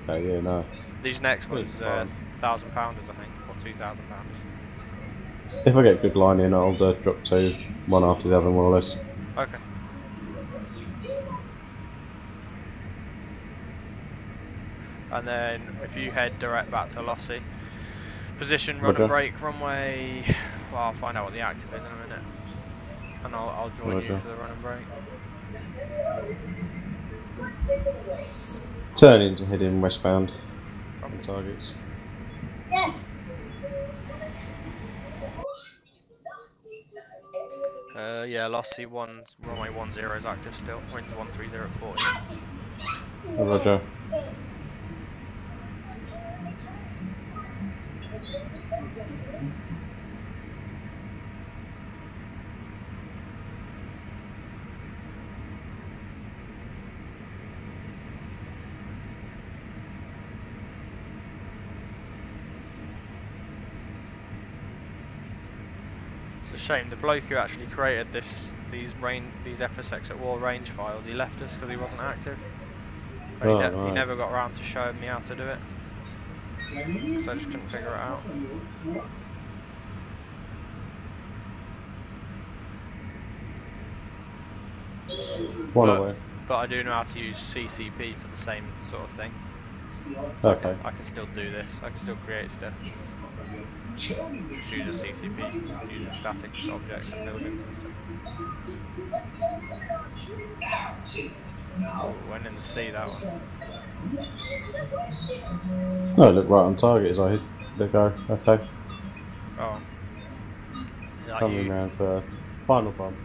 Okay, yeah, no. These next ones, Fine. 1,000 pounders, I think, or 2,000 pounders. If I get good line in, I'll drop 2, one after the other, more or less. Okay. And then if you head direct back to Lossie, position, run and brake, runway. Well, I'll find out what the active is in a minute, and I'll join you for the run and brake. Turning to head in westbound on targets. Yeah, Lossie runway 10 is active still. Wind 130 at 40. Roger. It's a shame. The bloke who actually created these Fsx at War range files, he left us because he wasn't active. But he never got around to showing me how to do it, so I just couldn't figure it out. But I do know how to use CCP for the same sort of thing. Okay. I can still do this. I can still create stuff. Just use a CCP, use a static object and buildings and stuff. Oh, went in the sea, that one. Oh, look right on target as I hit the go. Okay. Oh. Is that Coming you? round for final bomb.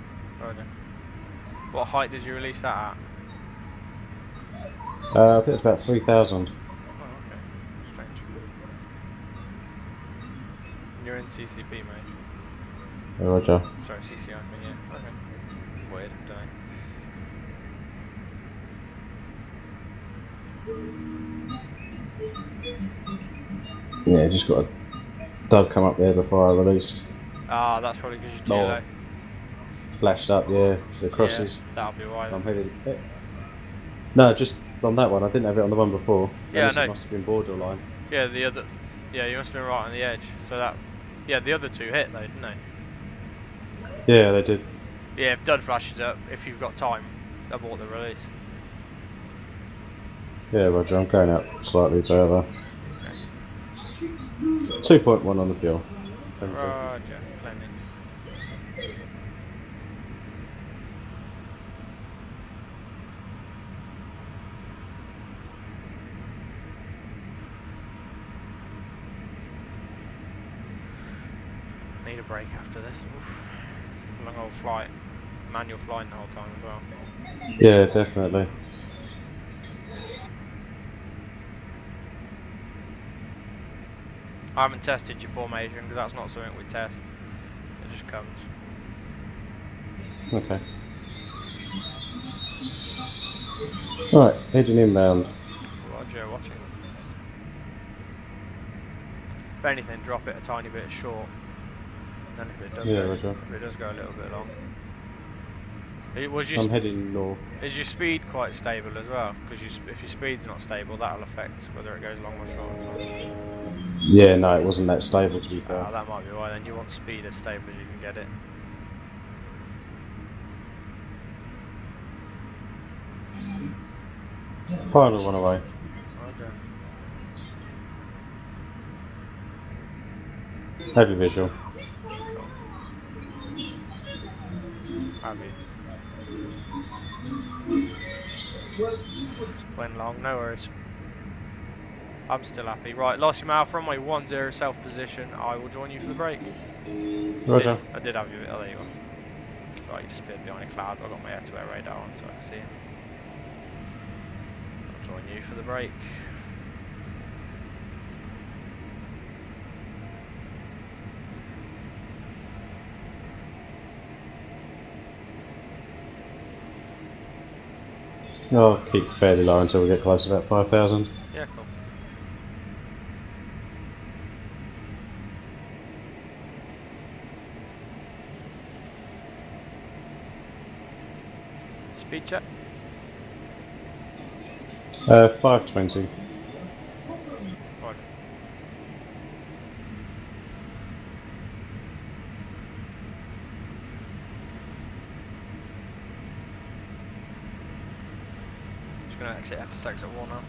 Roger. What height did you release that at? I think it's about 3,000. Oh, okay. Strange. And you're in CCP, mate. Roger. Sorry, CCI, I mean, yeah. Okay. Weird, don't know. Yeah, just got a dog come up there before I released. Ah, that's probably because you're too Oh, low. flashed up, yeah, the crosses. Yeah, that'll be why I'm then. heading. No, just on that one. I didn't have it on the one before. Yeah, Unless it no. must have been borderline. Yeah, the other. Yeah, you must have been right on the edge. So that. Yeah, the other two hit though, didn't they? Yeah, they did. Yeah, if Dud flashes up, if you've got time, abort the release. Yeah, Roger, I'm going out slightly further. Okay. 2.1 on the fuel. Thank you. Roger, plenty. Need a break after this. Oof. Long old flight. Manual flying the whole time as well. Yeah, definitely. I haven't tested your formation because that's not something we test. It just comes. Okay. Right, heading inbound. Roger, watching. If anything, drop it a tiny bit short. And then if it does Yeah, go, Roger. if it does go a little bit long. I'm heading north. Is your speed quite stable as well? Because if your speed's not stable, that'll affect whether it goes long or short as well. Yeah, no, it wasn't that stable to be fair. That might be why then. You want speed as stable as you can get it. Final one away. Roger. Heavy visual. Have you? Went long, no worries. I'm still happy. Right, lost your mouth from my 1-0 self position. I will join you for the break. Roger. I did have you. Oh, there you are. Right, you disappeared behind a cloud. I've got my air-to-air radar on so I can see you. I'll join you for the break. I'll keep fairly low until we get close to about 5,000. Yeah, cool. Speed check. 520. Right. Just gonna exit Fsx at 1 now.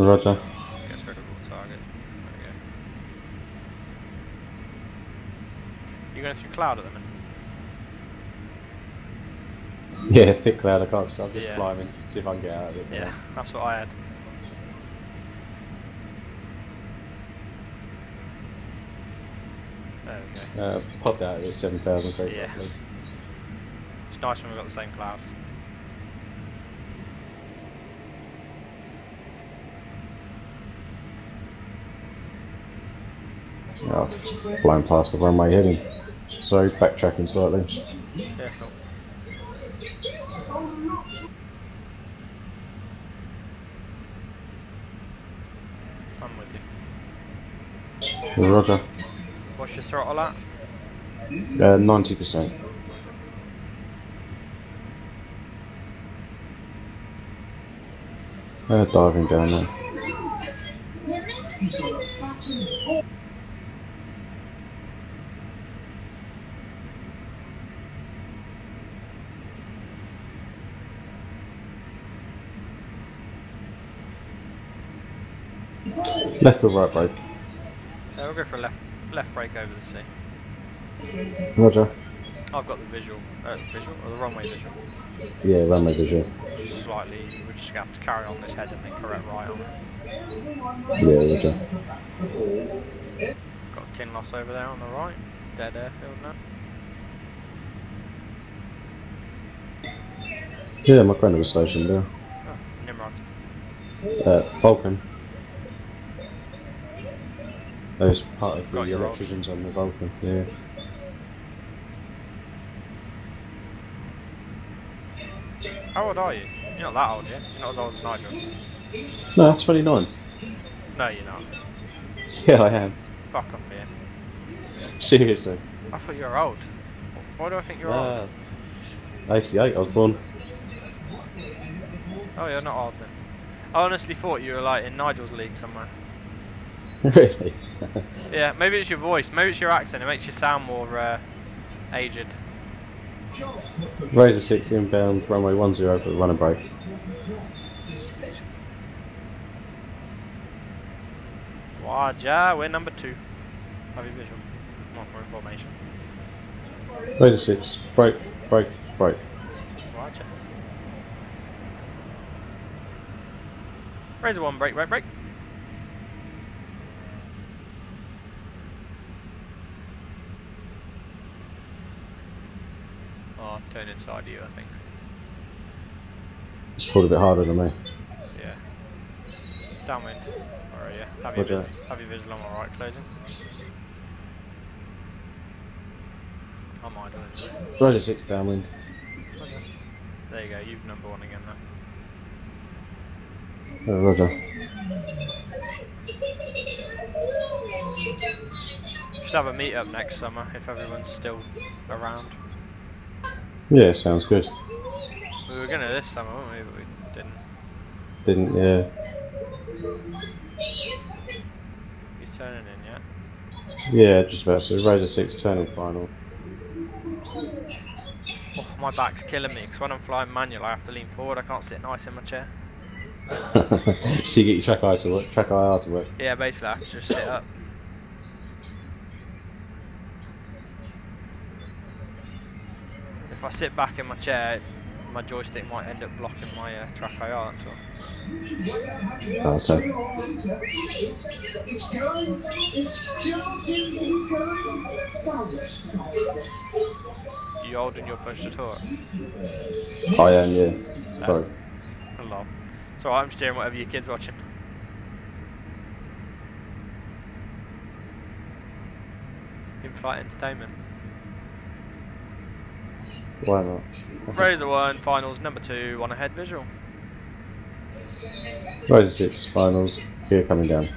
Roger. Gets rid of all target. There we go. You going through cloud at the minute? Yeah, thick cloud, I can't stop. Just Yeah. climbing, see if I can get out of it. Yeah, that's what I had. There we go. Popped out at 7,000 feet. Yeah. Roughly. It's nice when we've got the same clouds. Yeah, I've flown past the runway heading. So backtracking slightly. Yeah, cool. I'm with you. Roger. What's your throttle at? 90%. Diving down there. Left or right brake? We'll go for a left brake over the sea. Roger. I've got the visual or the runway visual. Yeah, runway visual. Just slightly, we're just gonna have to carry on this head and then correct right on it. Yeah, roger. Got a Kinloss over there on the right. Dead airfield now. Yeah, my friend was stationed there. Oh, Nimrod. Vulcan. There's part of the Got your electricians on the Vulcan, yeah. How old are you? You're not that old, yeah? You're not as old as Nigel. No, 29. No, you're not. Yeah, I am. Fuck off here. Seriously. I thought you were old. Why do I think you're old? 88, I was born. Oh, you're not old then. I honestly thought you were like in Nigel's league somewhere. Really? Yeah, maybe it's your voice, maybe it's your accent, it makes you sound more aged. Razor 6 inbound, runway 10 for the run and break. Roger, we're number 2. Have your visual. Not more information. Razor 6, break, break, break. Roger. Razor 1, break, break, break. Oh, I've turned inside you, I think. It's pulled a bit harder than me. Yeah. Downwind. Where are you? Have your visual on my right closing. I'm idle anyway. Razor 6 downwind. Okay. There you go, you've number 1 again then. Roger. Should have a meet up next summer if everyone's still around. Yeah, sounds good. We were gonna this summer, weren't we? But we didn't. Didn't, yeah. You turning in yet? Yeah, just about to. Razor 6 turning final. Oh, my back's killing me because when I'm flying manual I have to lean forward, I can't sit nice in my chair. So you get your track IR to work. Yeah, basically I have to just sit up. If I sit back in my chair, my joystick might end up blocking my track IR, that's all. Okay. It's going. It still seems to be going. You holding your push to talk? I am, yeah. Sorry. Hello. It's alright, I'm steering whatever your kid's watching. In-flight entertainment. Why not? Razor 1, finals, number 2, on ahead visual. Razor 6 finals, gear coming down.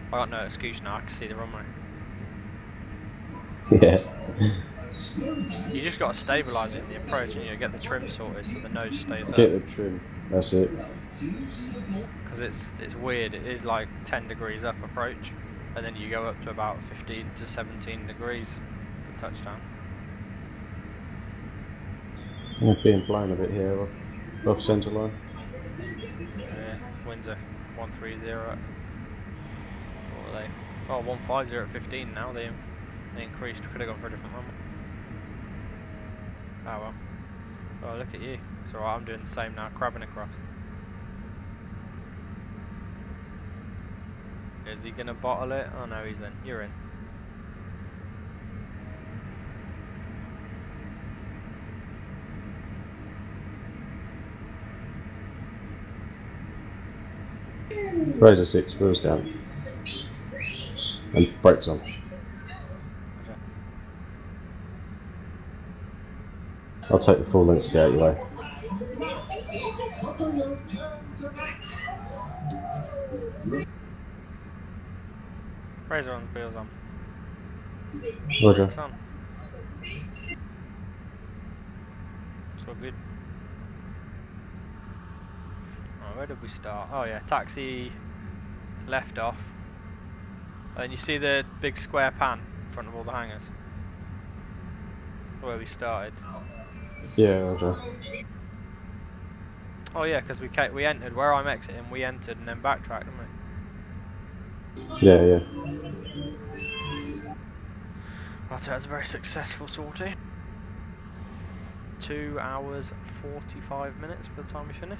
I got no excuse now, I can see the runway. Yeah. You just got to stabilise it in the approach and you get the trim sorted so the nose stays up. Get the trim, that's it. Because it's weird, it is like 10 degrees up approach and then you go up to about 15 to 17 degrees for touchdown. I'm being blown a bit here off centre line. Yeah, winds are 130 at, what were they? Oh, 150 at 15 now, they increased, we could have gone for a different one. Oh well. Oh, look at you. It's alright, I'm doing the same now, crabbing across. Is he gonna bottle it? Oh no, he's in. You're in. Razor 6, wheels down. And brakes on. Okay. I'll take the full length to get out your way. Razor on, wheels on. Roger. It's on. It's all good. Oh, where did we start? Oh yeah, taxi left off. And you see the big square pan in front of all the hangars? Where we started. Yeah, Roger. Oh yeah, because we entered, where I'm exiting, we entered and then backtracked, didn't we? Yeah, yeah. Right, so that's a very successful sortie. 2 hours 45 minutes by the time we finish.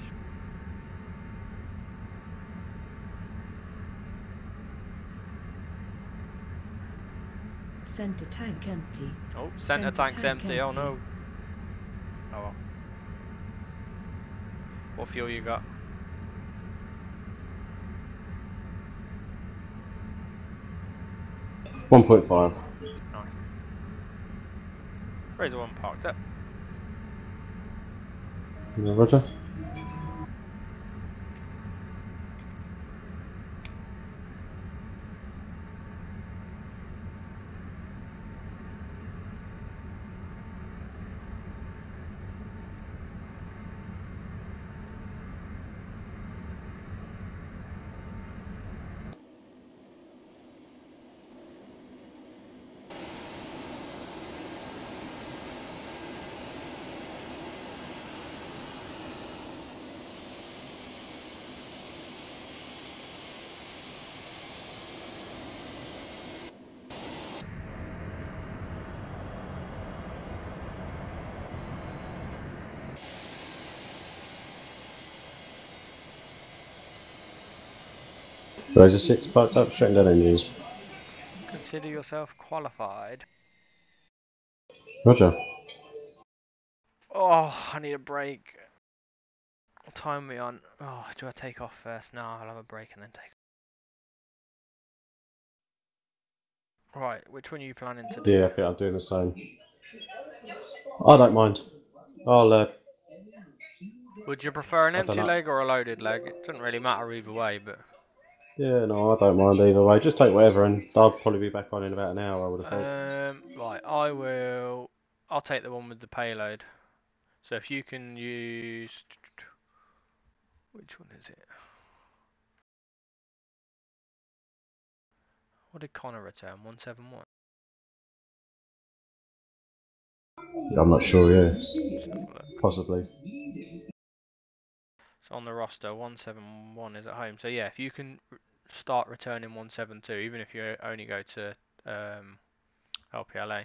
Center tank empty. Oh, centre tank's empty. Oh no. Oh well. What fuel you got? $1.5. Nice. Razor one parked up. Yeah, Roger. Razor 6 parked up, shutting down engines. Consider yourself qualified. Roger. Oh, I need a break. What time are we on? Oh, do I take off first? No, I'll have a break and then take off. Right, which one are you planning to do? Yeah, I think I'm doing the same. I don't mind. I'll, Would you prefer an I don't empty know. leg or a loaded leg? It doesn't really matter either way, but... Yeah, no, I don't mind either way. Just take whatever, and I'll probably be back on in about an hour, I would have thought. Right, I'll take the one with the payload. So if you can use... Which one is it? What did Connor return? 171? I'm not sure, yeah. Let's have a look. Possibly. So on the roster, 171 is at home. So yeah, if you can start returning 172, even if you only go to LPLA,